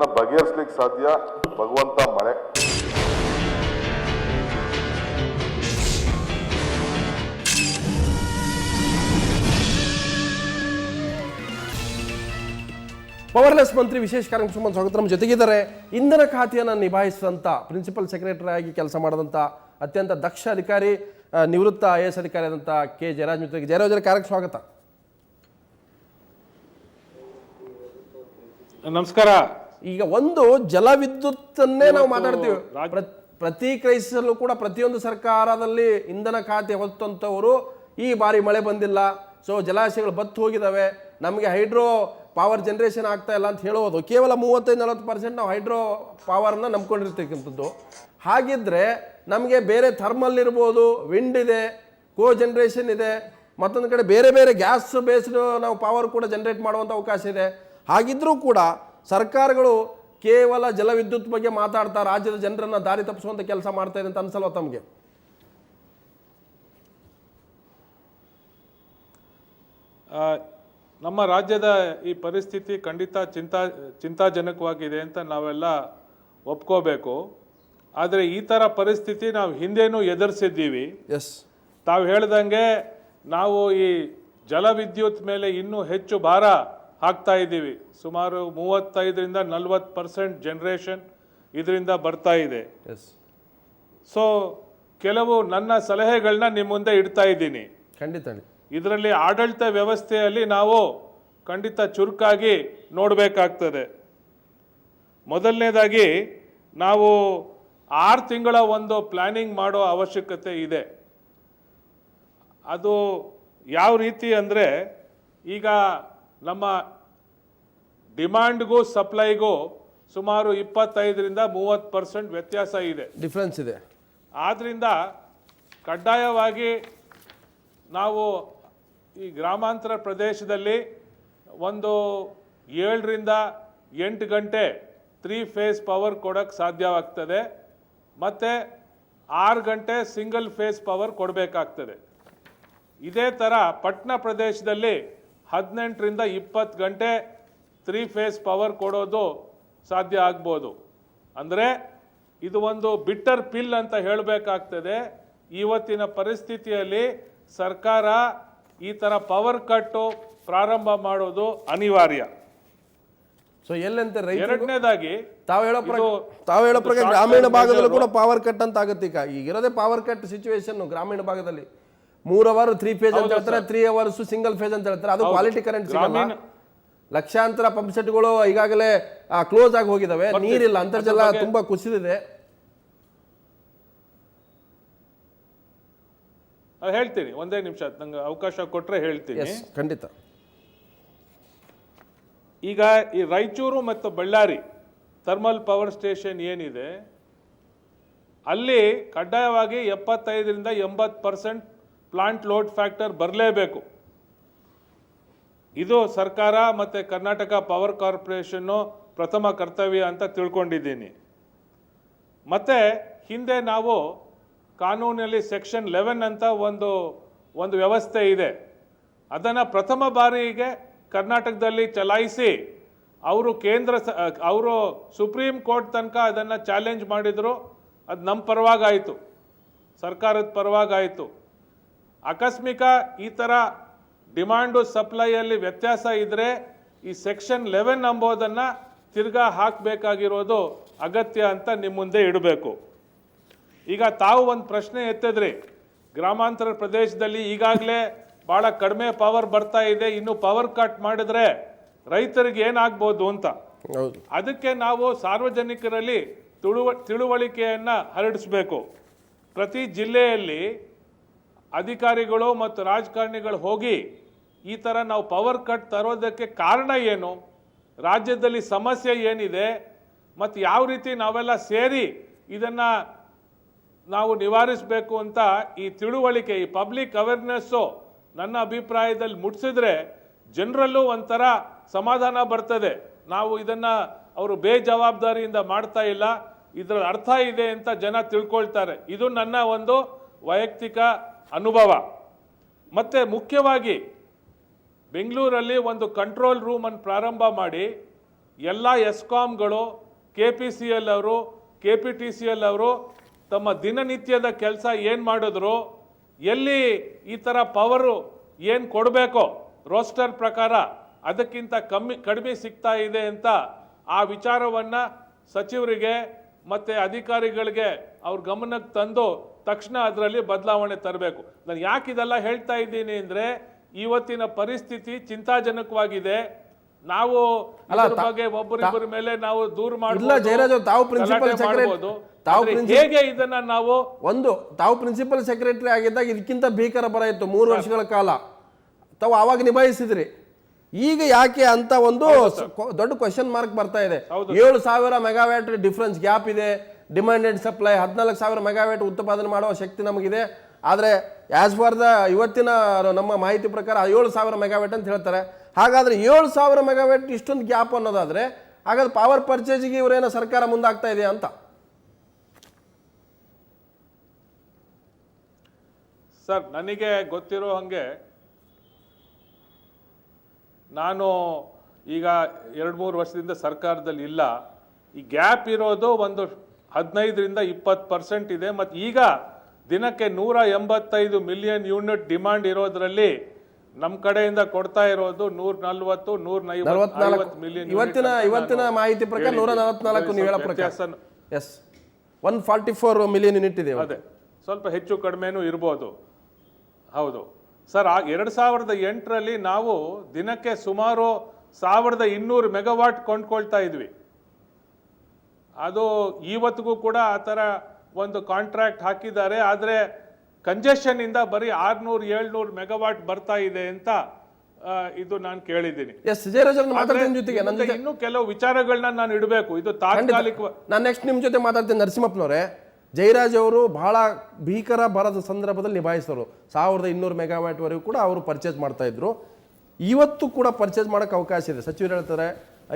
ಇದನ್ನ ಬಗೆಹರಿಸಲಿಕ್ಕೆ ಸಾಧ್ಯ ಭಗವಂತ ಮಳೆ. ಪವರ್ಲೆಸ್ ಮಂತ್ರಿ ವಿಶೇಷ ಕಾರ್ಯಕ್ರಮ ಸ್ವಾಗತ. ನಮ್ಮ ಜೊತೆಗಿದ್ದಾರೆ ಇಂಧನ ಖಾತೆಯನ್ನು ನಿಭಾಯಿಸಿದಂಥ ಪ್ರಿನ್ಸಿಪಲ್ ಸೆಕ್ರೆಟರಿ ಆಗಿ ಕೆಲಸ ಮಾಡಿದಂಥ ಅತ್ಯಂತ ದಕ್ಷ ಅಧಿಕಾರಿ, ನಿವೃತ್ತ IAS ಅಧಿಕಾರಿ ಆದಂಥ ಕೆ ಜಯರಾಜ್ ಮಿತ್ರ. ಜಯರಾಜ್ ಕಾರ್ಯಕ್ಕೆ ಸ್ವಾಗತ. ನಮಸ್ಕಾರ. ಈಗ ಒಂದು ಜಲವಿದ್ಯುತ್ತನ್ನೇ ನಾವು ಮಾತಾಡ್ತೀವಿ. ಪ್ರತಿ ಕ್ರೈಸಿಸಲ್ಲೂ ಕೂಡ ಪ್ರತಿಯೊಂದು ಸರ್ಕಾರದಲ್ಲಿ ಇಂಧನ ಖಾತೆ ಹೊತ್ತಂಥವರು ಈ ಬಾರಿ ಮಳೆ ಬಂದಿಲ್ಲ, ಸೊ ಜಲಾಶಯಗಳು ಬತ್ತು ಹೋಗಿದ್ದಾವೆ, ನಮಗೆ ಹೈಡ್ರೋ ಪವರ್ ಜನರೇಷನ್ ಆಗ್ತಾ ಇಲ್ಲ ಅಂತ ಹೇಳೋದು. ಕೇವಲ 35-40% ನಾವು ಹೈಡ್ರೋ ಪವರ್ನ ನಂಬ್ಕೊಂಡಿರ್ತಕ್ಕಂಥದ್ದು. ಹಾಗಿದ್ರೆ ನಮಗೆ ಬೇರೆ ಥರ್ಮಲ್ ಇರ್ಬೋದು, ವಿಂಡ್ ಇದೆ, ಕೋ ಜನರೇಷನ್ ಇದೆ, ಮತ್ತೊಂದು ಕಡೆ ಬೇರೆ ಬೇರೆ ಗ್ಯಾಸ್ ಬೇಸ್ಡ್ ನಾವು ಪವರ್ ಕೂಡ ಜನರೇಟ್ ಮಾಡುವಂಥ ಅವಕಾಶ ಇದೆ. ಹಾಗಿದ್ರೂ ಕೂಡ ಸರ್ಕಾರಗಳು ಕೇವಲ ಜಲವಿದ್ಯುತ್ ಬಗ್ಗೆ ಮಾತಾಡ್ತಾ ರಾಜ್ಯದ ಜನರನ್ನ ದಾರಿ ತಪ್ಪಿಸುವಂಥ ಕೆಲಸ ಮಾಡ್ತಾ ಇದೆ ಅಂತ ಅನ್ಸಲ್ವ ತಮಗೆ? ನಮ್ಮ ರಾಜ್ಯದ ಈ ಪರಿಸ್ಥಿತಿ ಖಂಡಿತ ಚಿಂತಾಜನಕವಾಗಿದೆ ಅಂತ ನಾವೆಲ್ಲ ಒಪ್ಕೋಬೇಕು. ಆದರೆ ಈ ಥರ ಪರಿಸ್ಥಿತಿ ನಾವು ಹಿಂದೇನೂ ಎದುರಿಸಿದ್ದೀವಿ. ತಾವು ಹೇಳ್ದಂಗೆ ನಾವು ಈ ಜಲವಿದ್ಯುತ್ ಮೇಲೆ ಇನ್ನೂ ಹೆಚ್ಚು ಭಾರ ಹಾಕ್ತಾ ಇದ್ದೀವಿ. ಸುಮಾರು 35-40% ಜನರೇಷನ್ ಇದರಿಂದ ಬರ್ತಾ ಇದೆ. ಸೊ ಕೆಲವು ನನ್ನ ಸಲಹೆಗಳನ್ನ ನಿಮ್ಮ ಮುಂದೆ ಇಡ್ತಾ ಇದ್ದೀನಿ. ಖಂಡಿತ ಇದರಲ್ಲಿ ಆಡಳಿತ ವ್ಯವಸ್ಥೆಯಲ್ಲಿ ನಾವು ಖಂಡಿತ ಚುರುಕಾಗಿ ನೋಡಬೇಕಾಗ್ತದೆ. ಮೊದಲನೇದಾಗಿ ನಾವು 6 ತಿಂಗಳ ಒಂದು ಪ್ಲಾನಿಂಗ್ ಮಾಡೋ ಅವಶ್ಯಕತೆ ಇದೆ. ಅದು ಯಾವ ರೀತಿ ಅಂದರೆ, ಈಗ ನಮ್ಮ ಡಿಮ್ಯಾಂಡ್ಗೂ ಸಪ್ಲೈಗೂ ಸುಮಾರು 25-30% ವ್ಯತ್ಯಾಸ ಇದೆ, ಡಿಫ್ರೆನ್ಸ್ ಇದೆ. ಆದ್ದರಿಂದ ಕಡ್ಡಾಯವಾಗಿ ನಾವು ಈ ಗ್ರಾಮಾಂತರ ಪ್ರದೇಶದಲ್ಲಿ ಒಂದು 7-8 ಗಂಟೆ 3 ಫೇಸ್ ಪವರ್ ಕೊಡೋಕ್ಕೆ ಸಾಧ್ಯವಾಗ್ತದೆ, ಮತ್ತು 6 ಗಂಟೆ ಸಿಂಗಲ್ ಫೇಸ್ ಪವರ್ ಕೊಡಬೇಕಾಗ್ತದೆ. ಇದೇ ಥರ ಪಟ್ಟಣ ಪ್ರದೇಶದಲ್ಲಿ 18-20 ಗಂಟೆ 3 ಫೇಸ್ ಪವರ್ ಕೊಡೋದು ಸಾಧ್ಯ ಆಗ್ಬೋದು. ಅಂದರೆ ಇದು ಒಂದು ಬಿಟ್ಟರ್ ಪಿಲ್ ಅಂತ ಹೇಳಬೇಕಾಗ್ತದೆ. ಇವತ್ತಿನ ಪರಿಸ್ಥಿತಿಯಲ್ಲಿ ಸರ್ಕಾರ ಈ ಥರ ಪವರ್ ಕಟ್ಟು ಪ್ರಾರಂಭ ಮಾಡೋದು ಅನಿವಾರ್ಯ. ಸೊ ಎಲ್ಲಂತ ಎರಡನೇದಾಗಿ ತಾವು ಹೇಳೋ ಪ್ರಕಾರ ಗ್ರಾಮೀಣ ಭಾಗದಲ್ಲೂ ಕೂಡ ಪವರ್ ಕಟ್ ಅಂತ ಆಗುತ್ತೆ. ಈಗ ಇರೋದೇ ಪವರ್ ಕಟ್ ಸಿಚುವೇಶನ್ ಗ್ರಾಮೀಣ ಭಾಗದಲ್ಲಿ. 3 ಅವರ್ 3 ಫೇಸ್ ಅಂತ ಹೇಳ್ತಾರೆ, 3 ಅವರ್ಸ್ ಸಿಂಗಲ್ ಫೇಸ್ ಅಂತ ಹೇಳ್ತಾರೆ. ಅದು ಕ್ವಾಲಿಟಿ ಕರೆಂಟ್ ಸಿಗಲ್ಲ. ಲಕ್ಷಾಂತರ ಪಂಪ್ ಸೆಟ್ಗಳು ಈಗಾಗಲೇ ಕ್ಲೋಸ್ ಆಗಿ ಹೋಗಿದಾವೆ, ನೀರಿಲ್ಲ, ಅಂತರ್ಜಲ ತುಂಬಾ ಕುಸಿದಿದೆ. ಹೇಳ್ತೀನಿ, ಒಂದೇ ನಿಮಿಷ ನಂಗೆ ಅವಕಾಶ ಕೊಟ್ಟರೆ ಹೇಳ್ತೀನಿ. ಖಂಡಿತ. ಈಗ ಈ ರಾಯಚೂರು ಮತ್ತು ಬಳ್ಳಾರಿ ಥರ್ಮಲ್ ಪವರ್ ಸ್ಟೇಷನ್ ಏನಿದೆ, ಅಲ್ಲಿ ಕಡ್ಡಾಯವಾಗಿ 75-80% ಪ್ಲಾಂಟ್ ಲೋಡ್ ಫ್ಯಾಕ್ಟರ್ ಬರಲೇಬೇಕು. ಇದು ಸರ್ಕಾರ ಮತ್ತು ಕರ್ನಾಟಕ ಪವರ್ ಕಾರ್ಪೊರೇಷನ್ನು ಪ್ರಥಮ ಕರ್ತವ್ಯ ಅಂತ ತಿಳ್ಕೊಂಡಿದ್ದೀನಿ. ಮತ್ತು ಹಿಂದೆ ನಾವು ಕಾನೂನಲ್ಲಿ ಸೆಕ್ಷನ್ 11 ಅಂತ ಒಂದು ವ್ಯವಸ್ಥೆ ಇದೆ. ಅದನ್ನು ಪ್ರಥಮ ಬಾರಿಗೆ ಕರ್ನಾಟಕದಲ್ಲಿ ಚಲಾಯಿಸಿ ಅವರು ಸುಪ್ರೀಂ ಕೋರ್ಟ್ ತನಕ ಅದನ್ನು ಚಾಲೆಂಜ್ ಮಾಡಿದರು. ಅದು ನಮ್ಮ ಪರವಾಗಾಯಿತು, ಸರ್ಕಾರದ ಪರವಾಗಾಯಿತು. ಆಕಸ್ಮಿಕ ಈ ಥರ ಡಿಮ್ಯಾಂಡು ಸಪ್ಲೈಯಲ್ಲಿ ವ್ಯತ್ಯಾಸ ಇದ್ದರೆ ಈ ಸೆಕ್ಷನ್ 11 ಎಂಬುದನ್ನು ತಿರ್ಗಾ ಹಾಕಬೇಕಾಗಿರೋದು ಅಗತ್ಯ ಅಂತ ನಿಮ್ಮ ಮುಂದೆ ಇಡಬೇಕು. ಈಗ ತಾವು ಒಂದು ಪ್ರಶ್ನೆ ಎತ್ತಿದ್ರಿ, ಗ್ರಾಮಾಂತರ ಪ್ರದೇಶದಲ್ಲಿ ಈಗಾಗಲೇ ಭಾಳ ಕಡಿಮೆ ಪವರ್ ಬರ್ತಾ ಇದೆ, ಇನ್ನು ಪವರ್ ಕಟ್ ಮಾಡಿದ್ರೆ ರೈತರಿಗೆ ಏನಾಗ್ಬೋದು ಅಂತ. ಅದಕ್ಕೆ ನಾವು ಸಾರ್ವಜನಿಕರಲ್ಲಿ ತಿಳುವಳಿಕೆಯನ್ನು ಹರಡಿಸಬೇಕು. ಪ್ರತಿ ಜಿಲ್ಲೆಯಲ್ಲಿ ಅಧಿಕಾರಿಗಳು ಮತ್ತು ರಾಜಕಾರಣಿಗಳು ಹೋಗಿ ಈ ಥರ ನಾವು ಪವರ್ ಕಟ್ ತರೋದಕ್ಕೆ ಕಾರಣ ಏನು, ರಾಜ್ಯದಲ್ಲಿ ಸಮಸ್ಯೆ ಏನಿದೆ, ಮತ್ತು ಯಾವ ರೀತಿ ನಾವೆಲ್ಲ ಸೇರಿ ಇದನ್ನು ನಾವು ನಿವಾರಿಸಬೇಕು ಅಂತ ಈ ತಿಳುವಳಿಕೆ, ಈ ಪಬ್ಲಿಕ್ ಅವೇರ್ನೆಸ್ಸು ನನ್ನ ಅಭಿಪ್ರಾಯದಲ್ಲಿ ಮುಟ್ಟಿಸಿದ್ರೆ ಜನರಲ್ಲೂ ಒಂಥರ ಸಮಾಧಾನ ಬರ್ತದೆ. ನಾವು ಇದನ್ನು ಅವರು ಬೇಜವಾಬ್ದಾರಿಯಿಂದ ಮಾಡ್ತಾ ಇಲ್ಲ, ಇದರ ಅರ್ಥ ಇದೆ ಅಂತ ಜನ ತಿಳ್ಕೊಳ್ತಾರೆ. ಇದು ನನ್ನ ಒಂದು ವೈಯಕ್ತಿಕ ಅನುಭವ. ಮತ್ತು ಮುಖ್ಯವಾಗಿ ಬೆಂಗಳೂರಲ್ಲಿ ಒಂದು ಕಂಟ್ರೋಲ್ ರೂಮನ್ನು ಪ್ರಾರಂಭ ಮಾಡಿ ಎಲ್ಲ ಎಸ್ಕಾಮ್ಗಳು, KPCL ಅವರು, KPTCL ಅವರು ತಮ್ಮ ದಿನನಿತ್ಯದ ಕೆಲಸ ಏನು ಮಾಡಿದ್ರು, ಎಲ್ಲಿ ಈ ಥರ ಪವರು ಏನು ಕೊಡಬೇಕೋ ರೋಸ್ಟರ್ ಪ್ರಕಾರ ಅದಕ್ಕಿಂತ ಕಡಿಮೆ ಸಿಗ್ತಾ ಇದೆ ಅಂತ ಆ ವಿಚಾರವನ್ನು ಸಚಿವರಿಗೆ ಮತ್ತು ಅಧಿಕಾರಿಗಳಿಗೆ ಅವ್ರ ಗಮನಕ್ಕೆ ತಂದು ತಕ್ಷಣ ಅದರಲ್ಲಿ ಬದಲಾವಣೆ ತರಬೇಕು. ನಾನು ಯಾಕೆ ಇದೆಲ್ಲ ಹೇಳ್ತಾ ಇದ್ದೀನಿ ಅಂದರೆ ಇವತ್ತಿನ ಪರಿಸ್ಥಿತಿ ಚಿಂತಾಜನಕವಾಗಿದೆ. ನಾವು ಇದ್ರ ಬಗ್ಗೆ ಒಬ್ಬರಿಬ್ಬರ ಮೇಲೆ ನಾವು ದೂರ ಮಾಡಬಹುದು. ಹೇಗೆ ಇದನ್ನ ನಾವು ತಾವು ಪ್ರಿನ್ಸಿಪಲ್ ಸೆಕ್ರೆಟರಿ ಆಗಿದ್ದಾಗ ಇದಕ್ಕಿಂತ ಭೀಕರ ಬರ ಇತ್ತು 3 ವರ್ಷಗಳ ಕಾಲ. ತಾವು ಆವಾಗ ನಿಭಾಯಿಸಿದ್ರಿ. ಈಗ ಯಾಕೆ ಅಂತ ಒಂದು ದೊಡ್ಡ ಕ್ವಶನ್ ಮಾರ್ಕ್ ಬರ್ತಾ ಇದೆ. 7,000 ಮೆಗಾವ್ಯಾಟ್ ಡಿಫರೆನ್ಸ್ ಗ್ಯಾಪ್ ಇದೆ. ಡಿಮ್ಯಾಂಡ್ ಅಂಡ್ ಸಪ್ಲೈ 14,000 ಮೆಗಾವ್ಯಾಟ್ ಉತ್ಪಾದನೆ ಮಾಡುವ ಶಕ್ತಿ ನಮಗಿದೆ. ಆದರೆ ಆಸ್ ಫಾರ್ ದ ಇವತ್ತಿನ ನಮ್ಮ ಮಾಹಿತಿ ಪ್ರಕಾರ 7,000 ಮೆಗಾವ್ಯಾಟ್ ಅಂತ ಹೇಳ್ತಾರೆ. ಹಾಗಾದ್ರೆ 7,000 ಮೆಗಾವ್ಯಾಟ್ ಇಷ್ಟೊಂದು ಗ್ಯಾಪ್ ಅನ್ನೋದಾದ್ರೆ ಹಾಗಾದ್ರೆ ಪವರ್ ಪರ್ಚೇಸ್ಗೆ ಇವರೇನೋ ಸರ್ಕಾರ ಮುಂದಾಗ್ತಾ ಇದೆಯಾ ಅಂತ. ಸರ್, ನನಗೆ ಗೊತ್ತಿರೋ ಹಾಗೆ ನಾನು ಈಗ 2-3 ವರ್ಷದಿಂದ ಸರ್ಕಾರದಲ್ಲಿ ಇಲ್ಲ. ಈ ಗ್ಯಾಪ್ ಇರೋದು ಒಂದು 15ರಿಂದ 20% ಇದೆ. ಮತ್ತು ಈಗ ದಿನಕ್ಕೆ 185 ಮಿಲಿಯನ್ ಯೂನಿಟ್ ಡಿಮಾಂಡ್ ಇರೋದ್ರಲ್ಲಿ ನಮ್ಮ ಕಡೆಯಿಂದ ಕೊಡ್ತಾ ಇರೋದು 140-150 ಮಿಲಿಯನ್. ಇವತ್ತಿನ ಮಾಹಿತಿ ಪ್ರಕಾರ 144 ನೀವು ಹೇಳೋ ಪ್ರಕಾರ 144 ಮಿಲಿಯನ್ ಯೂನಿಟ್ ಇದೆ. ಅದೇ ಸ್ವಲ್ಪ ಹೆಚ್ಚು ಕಡಿಮೆನೂ ಇರ್ಬೋದು. ಹೌದು ಸರ್. 2008ರಲ್ಲಿ ನಾವು ದಿನಕ್ಕೆ ಸುಮಾರು 1,200 ಮೆಗಾವಾಟ್ ಕೊಂಡ್ಕೊಳ್ತಾ ಇದ್ವಿ. ಅದು ಇವತ್ತಿಗೂ ಕೂಡ ಆ ಥರ ಒಂದು ಕಾಂಟ್ರಾಕ್ಟ್ ಹಾಕಿದ್ದಾರೆ. ಆದರೆ ಕಂಜೆಷನ್ ಇಂದ ಬರೀ 600-700 ಮೆಗಾವಾಟ್ ಬರ್ತಾ ಇದೆ ಅಂತ ಇದು ನಾನು ಕೇಳಿದ್ದೀನಿ. ಇನ್ನು ಕೆಲವು ವಿಚಾರಗಳನ್ನ ನಾನು ಇಡಬೇಕು. ಇದು ತಾತ್ಕಾಲಿಕ. ನಾನು ನೆಕ್ಸ್ಟ್ ನಿಮ್ಮ ಜೊತೆ ಮಾತಾಡ್ತೀನಿ. ನರಸಿಂಹಪ್ಪನವರೇ, ಜಯರಾಜ್ ಅವರು ಬಹಳ ಭೀಕರ ಬರದ ಸಂದರ್ಭದಲ್ಲಿ ನಿಭಾಯಿಸಿದರು. 1,200 ಮೆಗಾವ್ಯಾಟ್ ವರೆಗೂ ಕೂಡ ಅವರು ಪರ್ಚೇಸ್ ಮಾಡ್ತಾ ಇದ್ರು. ಇವತ್ತು ಕೂಡ ಪರ್ಚೇಸ್ ಮಾಡೋಕ್ಕೆ ಅವಕಾಶ ಇದೆ. ಸಚಿವರು ಹೇಳ್ತಾರೆ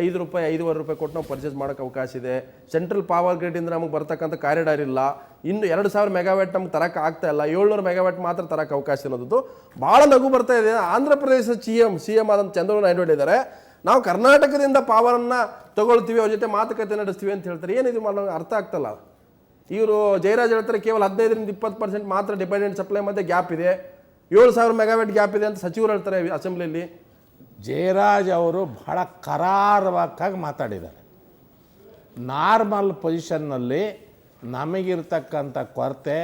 ₹5-5.25 ಕೊಟ್ಟು ನಾವು ಪರ್ಚೇಸ್ ಮಾಡೋಕ್ಕೆ ಅವಕಾಶ ಇದೆ. ಸೆಂಟ್ರಲ್ ಪವರ್ ಗ್ರಿಡ್ಡಿಂದ ನಮಗೆ ಬರ್ತಕ್ಕಂಥ ಕಾರಿಡಾರ್ ಇಲ್ಲ. ಇನ್ನು 2,000 ಮೆಗಾವ್ಯಾಟ್ ನಮ್ಗೆ ತರಕ್ಕೆ ಆಗ್ತಾ ಇಲ್ಲ. 700 ಮೆಗಾವ್ಯಾಟ್ ಮಾತ್ರ ತರಕ್ಕೆ ಅವಕಾಶ ಅನ್ನೋದು ಭಾಳ ನಗು ಬರ್ತಾ ಇದೆ. ಆಂಧ್ರ ಪ್ರದೇಶ CM ಆದಂಥ ಚಂದ್ರಬಾಬು ನಾಯ್ಡು ಹೇಳಿದ್ದಾರೆ, ನಾವು ಕರ್ನಾಟಕದಿಂದ ಪವರನ್ನು ತಗೊಳ್ತೀವಿ, ಅವ್ರ ಜೊತೆ ಮಾತುಕತೆ ನಡೆಸ್ತೀವಿ ಅಂತ ಹೇಳ್ತಾರೆ. ಏನಿದು ಮಾಡೋದು ಅರ್ಥ ಆಗ್ತಲ್ಲ. ಇವರು ಜಯರಾಜ್ ಹೇಳ್ತಾರೆ ಕೇವಲ 15-20% ಮಾತ್ರ ಡಿಪೆಂಡೆಂಟ್ ಸಪ್ಲೈ ಮಧ್ಯೆ ಗ್ಯಾಪ್ ಇದೆ, 7,000 ಮೆಗಾವ್ಯಾಟ್ ಗ್ಯಾಪ್ ಇದೆ ಅಂತ ಸಚಿವರು ಹೇಳ್ತಾರೆ ಅಸೆಂಬ್ಲಿಯಲ್ಲಿ. ಜಯರಾಜ್ ಅವರು ಬಹಳ ಕರಾರವಾಗಿ ಮಾತಾಡಿದ್ದಾರೆ. ನಾರ್ಮಲ್ ಪೊಸಿಷನ್ನಲ್ಲಿ ನಮಗಿರ್ತಕ್ಕಂಥ ಕೊರತೆ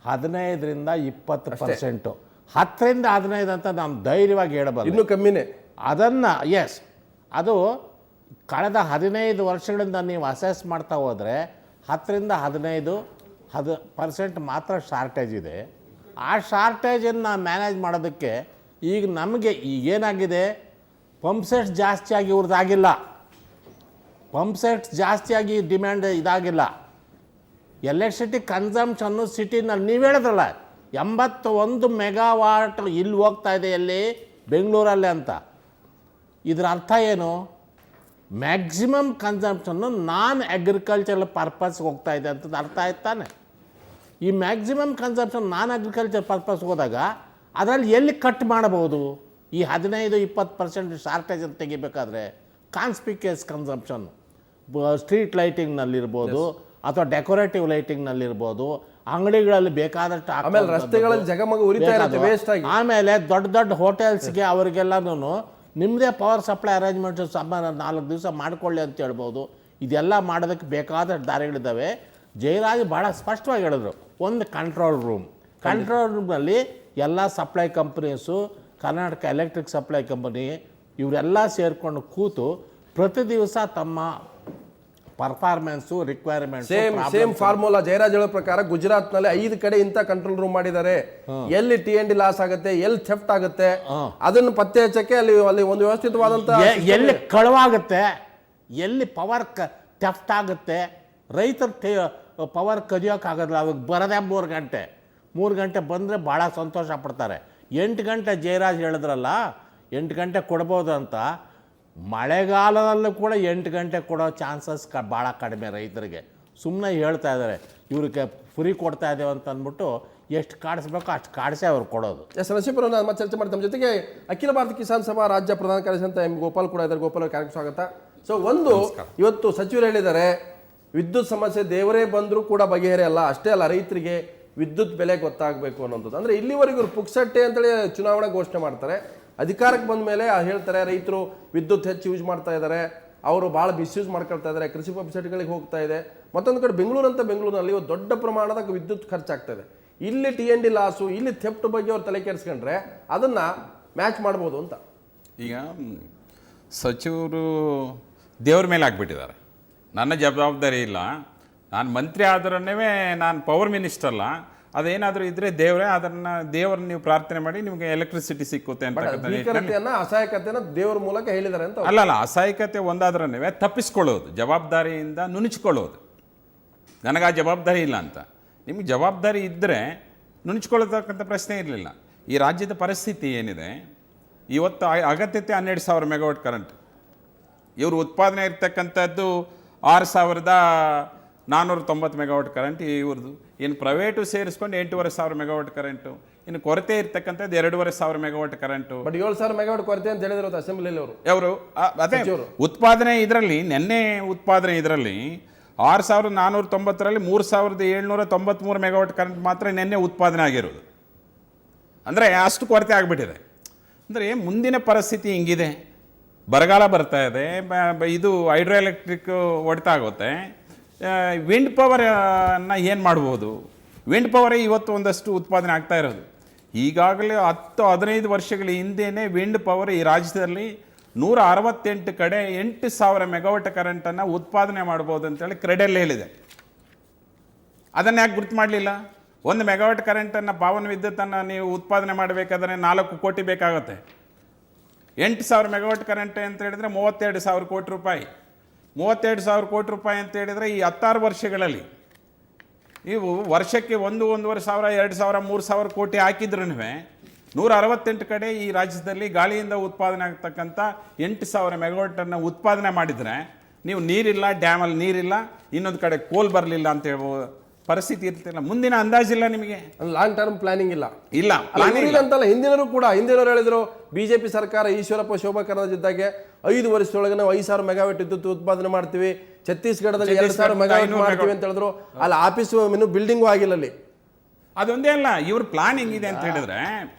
15-20%, 10-15 ಅಂತ ನಾವು ಧೈರ್ಯವಾಗಿ ಹೇಳಬಲ್ಲ. ಇನ್ನೂ ಕಮ್ಮಿನೇ. ಅದನ್ನು ಅದು ಕಳೆದ 15 ವರ್ಷಗಳಿಂದ ನೀವು ಅಸೆಸ್ ಮಾಡ್ತಾ ಹೋದರೆ 10-15% ಮಾತ್ರ ಶಾರ್ಟೇಜ್ ಇದೆ. ಆ ಶಾರ್ಟೇಜನ್ನು ಮ್ಯಾನೇಜ್ ಮಾಡೋದಕ್ಕೆ ಈಗ ನಮಗೆ ಈಗೇನಾಗಿದೆ, ಪಂಪ್ ಸೆಟ್ಸ್ ಜಾಸ್ತಿಯಾಗಿ ಇವ್ರದ್ದಾಗಿಲ್ಲ, ಪಂಪ್ ಸೆಟ್ಸ್ ಜಾಸ್ತಿಯಾಗಿ ಡಿಮ್ಯಾಂಡ್ ಇದಾಗಿಲ್ಲ. ಎಲೆಕ್ಟ್ರಿಸಿಟಿ ಕನ್ಸಂಪ್ಷನ್ನು ಸಿಟಿನಲ್ಲಿ ನೀವು ಹೇಳಿದ್ರಲ್ಲ 81 ಮೆಗಾವಾಟ್ ಇಲ್ಲಿ ಹೋಗ್ತಾ ಇದೆ, ಎಲ್ಲಿ ಬೆಂಗಳೂರಲ್ಲಿ ಅಂತ. ಇದರ ಅರ್ಥ ಏನು? ಮ್ಯಾಕ್ಸಿಮಮ್ ಕನ್ಸಂಪ್ಷನ್ನು ನಾನ್ ಅಗ್ರಿಕಲ್ಚರಲ್ ಪರ್ಪಸ್ಗೆ ಹೋಗ್ತಾ ಇದೆ ಅಂತದ್ದು ಅರ್ಥ ಆಯ್ತು ತಾನೆ. ಈ ಮ್ಯಾಕ್ಸಿಮಮ್ ಕನ್ಸಂಪ್ಷನ್ ನಾನ್ ಅಗ್ರಿಕಲ್ಚರ್ ಪರ್ಪಸ್ಗೆ ಹೋದಾಗ ಅದರಲ್ಲಿ ಎಲ್ಲಿ ಕಟ್ ಮಾಡಬಹುದು? ಈ 15-20% ಶಾರ್ಟೇಜನ್ನು ತೆಗಿಬೇಕಾದ್ರೆ ಕಾನ್ಸ್ಪಿಕ್ಯೂಸ್ ಕನ್ಸಂಪ್ಷನ್ ಸ್ಟ್ರೀಟ್ ಲೈಟಿಂಗ್ನಲ್ಲಿರ್ಬೋದು ಅಥವಾ ಡೆಕೋರೇಟಿವ್ ಲೈಟಿಂಗ್ನಲ್ಲಿರ್ಬೋದು, ಅಂಗಡಿಗಳಲ್ಲಿ ಬೇಕಾದಷ್ಟು, ಆಮೇಲೆ ರಸ್ತೆಗಳಲ್ಲಿ ಜಗಮಗ ಉರಿತಾ ಇರುತ್ತೆ ವೇಸ್ಟ್ ಆಗಿ, ಆಮೇಲೆ ದೊಡ್ಡ ದೊಡ್ಡ ಹೋಟೆಲ್ಸ್ಗೆ ಅವರಿಗೆಲ್ಲನೂ ನಿಮ್ಮದೇ ಪವರ್ ಸಪ್ಲೈ ಅರೇಂಜ್ಮೆಂಟ್ಸು 4 ದಿವಸ ಮಾಡಿಕೊಳ್ಳಿ ಅಂತ ಹೇಳ್ಬೋದು. ಇದೆಲ್ಲ ಮಾಡೋದಕ್ಕೆ ಬೇಕಾದ ದಾರಿಗಳಿದ್ದಾವೆ. ಜಯರಾಜ್ ಭಾಳ ಸ್ಪಷ್ಟವಾಗಿ ಹೇಳಿದ್ರು, ಒಂದು ಕಂಟ್ರೋಲ್ ರೂಮ್ನಲ್ಲಿ ಎಲ್ಲ supply companies, Karnataka electric supply company ಇವರೆಲ್ಲ ಸೇರಿಕೊಂಡು ಕೂತು ಪ್ರತಿ ದಿವಸ ತಮ್ಮ performance requirement same formula Jayaraj ಹೇಳೋ ಪ್ರಕಾರ ಗುಜರಾತ್ನಲ್ಲಿ 5 ಕಡೆ ಇಂಥ ಕಂಟ್ರೋಲ್ ರೂಮ್ ಮಾಡಿದ್ದಾರೆ. ಎಲ್ಲಿ T&D ಲಾಸ್ ಆಗುತ್ತೆ, ಎಲ್ಲಿ ಥೆಫ್ಟ್ ಆಗುತ್ತೆ, ಅದನ್ನು ಪತ್ತೆ ಹಚ್ಚಕ್ಕೆ ಅಲ್ಲಿ ಒಂದು ವ್ಯವಸ್ಥಿತವಾದಂತ, ಎಲ್ಲಿ ಕಳವಾಗುತ್ತೆ, ಎಲ್ಲಿ ಪವರ್ ಥೆಫ್ಟ್ ಆಗುತ್ತೆ, ರೈತರ ಪವರ್ ಕದಿಯೋಕ್ಕಾಗೋದಿಲ್ಲ. ಅವಾಗ ಬರೋದೇ 3 ಗಂಟೆ ಬಂದರೆ ಭಾಳ ಸಂತೋಷ ಪಡ್ತಾರೆ. 8 ಗಂಟೆ ಜಯರಾಜ್ ಹೇಳಿದ್ರಲ್ಲ 8 ಗಂಟೆ ಕೊಡ್ಬೋದು ಅಂತ. ಮಳೆಗಾಲದಲ್ಲೂ ಕೂಡ 8 ಗಂಟೆ ಕೊಡೋ ಚಾನ್ಸಸ್ ಭಾಳ ಕಡಿಮೆ ರೈತರಿಗೆ. ಸುಮ್ಮನೆ ಹೇಳ್ತಾ ಇದ್ದಾರೆ ಇವ್ರಿಗೆ ಫ್ರೀ ಕೊಡ್ತಾ ಇದ್ದೇವೆ ಅಂತ ಅಂದ್ಬಿಟ್ಟು ಎಷ್ಟು ಕಾಡಿಸ್ಬೇಕೋ ಅಷ್ಟು ಕಾಡಿಸೇ ಅವ್ರು ಕೊಡೋದು. ನರಸೀಪುರ ಮತ್ತೆ ಚರ್ಚೆ ಮಾಡ್ತಾರೆ. ನಮ್ಮ ಜೊತೆಗೆ ಅಖಿಲ ಭಾರತ ಕಿಸಾನ್ ಸಭಾ ರಾಜ್ಯ ಪ್ರಧಾನ ಕಾರ್ಯದರ್ಶಿ ಅಂತ M. ಗೋಪಾಲ್ ಕೂಡ ಇದ್ದಾರೆ. ಗೋಪಾಲ್ ಕಾರ್ಯಕ್ರಮ ಸ್ವಾಗತ. ಸೊ ಒಂದು ಇವತ್ತು ಸಚಿವರು ಹೇಳಿದ್ದಾರೆ ವಿದ್ಯುತ್ ಸಮಸ್ಯೆ ದೇವರೇ ಬಂದರೂ ಕೂಡ ಬಗೆಹರಿಯಲ್ಲ, ಅಷ್ಟೇ ಅಲ್ಲ ರೈತರಿಗೆ ವಿದ್ಯುತ್ ಬೆಲೆ ಗೊತ್ತಾಗಬೇಕು ಅನ್ನೋದು. ಅಂದ್ರೆ ಇಲ್ಲಿವರೆಗೂ ಇವ್ರು ಪುಕ್ಸಟ್ಟೆ ಅಂತೇಳಿ ಚುನಾವಣೆ ಘೋಷಣೆ ಮಾಡ್ತಾರೆ, ಅಧಿಕಾರಕ್ಕೆ ಬಂದ ಮೇಲೆ ಹೇಳ್ತಾರೆ ರೈತರು ವಿದ್ಯುತ್ ಹೆಚ್ಚು ಯೂಸ್ ಮಾಡ್ತಾ ಇದ್ದಾರೆ, ಅವರು ಭಾಳ ಮಿಸ್ಯೂಸ್ ಮಾಡ್ಕೊಳ್ತಾ ಇದ್ದಾರೆ, ಕೃಷಿ ಪಂಪ್ಸೆಟ್ಗಳಿಗೆ ಹೋಗ್ತಾ ಇದೆ. ಮತ್ತೊಂದು ಕಡೆ ಬೆಂಗಳೂರಿನಲ್ಲಿ ಇವತ್ತು ದೊಡ್ಡ ಪ್ರಮಾಣದ ವಿದ್ಯುತ್ ಖರ್ಚಾಗ್ತಾ ಇದೆ. ಇಲ್ಲಿ TND ಲಾಸು, ಇಲ್ಲಿ ಥೆಫ್ಟ್ ಬಗ್ಗೆ ಅವ್ರು ತಲೆ ಕೆಡಿಸ್ಕೊಂಡ್ರೆ ಅದನ್ನ ಮ್ಯಾಚ್ ಮಾಡ್ಬೋದು ಅಂತ. ಈಗ ಸಚಿವರು ದೇವ್ರ ಮೇಲೆ ಆಗ್ಬಿಟ್ಟಿದ್ದಾರೆ. ನನ್ನ ಜವಾಬ್ದಾರಿ ಇಲ್ಲ, ನಾನು ಮಂತ್ರಿ ಆದ್ರೇ ನಾನು ಪವರ್ ಮಿನಿಸ್ಟರ್ ಅಲ್ಲ, ಅದೇನಾದರೂ ಇದ್ರೆ ದೇವರೇ ಅದನ್ನು ದೇವ್ರನ್ನ ನೀವು ಪ್ರಾರ್ಥನೆ ಮಾಡಿ ನಿಮಗೆ ಎಲೆಕ್ಟ್ರಿಸಿಟಿ ಸಿಕ್ಕುತ್ತೆ ಅಂತ ಅಸಹಾಯಕತೆಯನ್ನ ದೇವ್ರ ಮೂಲಕ ಹೇಳಿದ್ದಾರೆ ಅಂತ. ಅಲ್ಲ ಅಸಹಾಯಕತೆ ಒಂದಾದ್ರೇ ತಪ್ಪಿಸ್ಕೊಳ್ಳೋದು, ಜವಾಬ್ದಾರಿಯಿಂದ ನುಣುಚ್ಕೊಳ್ಳೋದು. ನನಗೆ ಆ ಜವಾಬ್ದಾರಿ ಇಲ್ಲ ಅಂತ. ನಿಮಗೆ ಜವಾಬ್ದಾರಿ ಇದ್ದರೆ ನುಣುಚ್ಕೊಳ್ಳತಕ್ಕಂಥ ಪ್ರಶ್ನೆ ಇರಲಿಲ್ಲ. ಈ ರಾಜ್ಯದ ಪರಿಸ್ಥಿತಿ ಏನಿದೆ ಇವತ್ತು, ಅಗತ್ಯತೆ 12,000 ಮೆಗಾವಾಟ್ ಕರೆಂಟ್. ಇವರು ಉತ್ಪಾದನೆ ಇರ್ತಕ್ಕಂಥದ್ದು 6,490 ಮೆಗಾವಾಟ್ ಕರೆಂಟ್ ಇವ್ರದ್ದು. ಇನ್ನು ಪ್ರೈವೇಟು ಸೇರಿಸ್ಕೊಂಡು 8,500 ಮೆಗಾವಾಟ್ ಕರೆಂಟು. ಇನ್ನು ಕೊರತೆ ಇರ್ತಕ್ಕಂಥದ್ದು 2,500 ಮೆಗಾವಾಟ್ ಕರೆಂಟು. ಬಟ್ 7,000 ಮೆಗಾವಾಟ್ ಕೊರತೆ ಅಂತ ಹೇಳಿದ್ರು ಅಸೆಂಬ್ಲಿಯಲ್ಲಿ ಅವರು ಅದೇ ಉತ್ಪಾದನೆ ಇದರಲ್ಲಿ ನೆನ್ನೆ ಉತ್ಪಾದನೆ ಇದರಲ್ಲಿ 6,490ರಲ್ಲಿ 3,793 ಮೆಗಾವಾಟ್ ಕರೆಂಟ್ ಮಾತ್ರ ನಿನ್ನೆ ಉತ್ಪಾದನೆ ಆಗಿರೋದು. ಅಂದರೆ ಅಷ್ಟು ಕೊರತೆ ಆಗಿಬಿಟ್ಟಿದೆ. ಅಂದರೆ ಮುಂದಿನ ಪರಿಸ್ಥಿತಿ ಹಿಂಗಿದೆ, ಬರಗಾಲ ಬರ್ತಾ ಇದೆ, ಇದು ಹೈಡ್ರೋ ಎಲೆಕ್ಟ್ರಿಕ್ ಹೊಡೆತ ಆಗುತ್ತೆ. ವಿಂಡ್ ಪವರನ್ನು ಏನು ಮಾಡ್ಬೋದು? ವಿಂಡ್ ಪವರೇ ಇವತ್ತು ಒಂದಷ್ಟು ಉತ್ಪಾದನೆ ಆಗ್ತಾ ಇರೋದು. ಈಗಾಗಲೇ 10-15 ವರ್ಷಗಳ ಹಿಂದೆಯೇ ವಿಂಡ್ ಪವರ್ ಈ ರಾಜ್ಯದಲ್ಲಿ 168 ಕಡೆ 8,000 ಮೆಗಾವಾಟ್ ಕರೆಂಟನ್ನು ಉತ್ಪಾದನೆ ಮಾಡ್ಬೋದು ಅಂತೇಳಿ ಕ್ರೆಡೆಲ್ ಹೇಳಿದೆ. ಅದನ್ನು ಯಾಕೆ ಗುರ್ತು ಮಾಡಲಿಲ್ಲ? 1 ಮೆಗಾವಾಟ್ ಕರೆಂಟನ್ನು ಪವನ ವಿದ್ಯುತ್ತನ್ನು ನೀವು ಉತ್ಪಾದನೆ ಮಾಡಬೇಕಾದ್ರೆ 4 ಕೋಟಿ ಬೇಕಾಗುತ್ತೆ. 8,000 ಮೆಗಾವಾಟ್ ಕರೆಂಟ್ ಅಂತ ಹೇಳಿದರೆ 32,000 ಕೋಟಿ ರೂಪಾಯಿ. 32,000 ಕೋಟಿ ರೂಪಾಯಿ ಅಂತ ಹೇಳಿದರೆ ಈ 16 ವರ್ಷಗಳಲ್ಲಿ ನೀವು ವರ್ಷಕ್ಕೆ 1,500, 2,000, 3,000 ಕೋಟಿ ಹಾಕಿದ್ರೂ 168 ಕಡೆ ಈ ರಾಜ್ಯದಲ್ಲಿ ಗಾಳಿಯಿಂದ ಉತ್ಪಾದನೆ ಆಗ್ತಕ್ಕಂಥ 8,000 ಮೆಗಾವಾಟನ್ನು ಉತ್ಪಾದನೆ ಮಾಡಿದರೆ ನೀವು ನೀರಿಲ್ಲ, ಡ್ಯಾಮಲ್ಲಿ ನೀರಿಲ್ಲ, ಇನ್ನೊಂದು ಕಡೆ ಕೋಲ್ ಬರಲಿಲ್ಲ ಅಂತ ಹೇಳುವ ಪರಿಸ್ಥಿತಿ ಇರ್ತಿಲ್ಲ. ಮುಂದಿನ ಅಂದಾಜಿಲ್ಲ ನಿಮಗೆ, ಲಾಂಗ್ ಟರ್ಮ್ ಪ್ಲಾನಿಂಗ್ ಇಲ್ಲ. ಅಂತಲ್ಲ ಹಿಂದಿನವರು ಹೇಳಿದ್ರು ಬಿಜೆಪಿ ಸರ್ಕಾರ ಈಶ್ವರಪ್ಪ ಶೋಭಾ ಕರಂದ್ಲಾಜೆ 5 ವರ್ಷದೊಳಗೆ ನಾವು 5,000 ಮೆಗಾವಾಟ್ ವಿದ್ಯುತ್ ಉತ್ಪಾದನೆ ಮಾಡ್ತೀವಿ, ಛತ್ತೀಸ್ಗಢದಲ್ಲಿ 2,000 ಮೆಗಾವಾಟ್ ಮಾಡ್ತೀವಿ ಅಂತ ಹೇಳಿದ್ರು. ಅಲ್ಲಿ ಆಫೀಸು ಇನ್ನು ಬಿಲ್ಡಿಂಗು ಆಗಿಲ್ಲ ಅಲ್ಲಿ. ಅದೊಂದೇ ಅಲ್ಲ, ಇವ್ರ ಪ್ಲಾನಿಂಗ್ ಇದೆ ಅಂತ ಹೇಳಿದ್ರೆ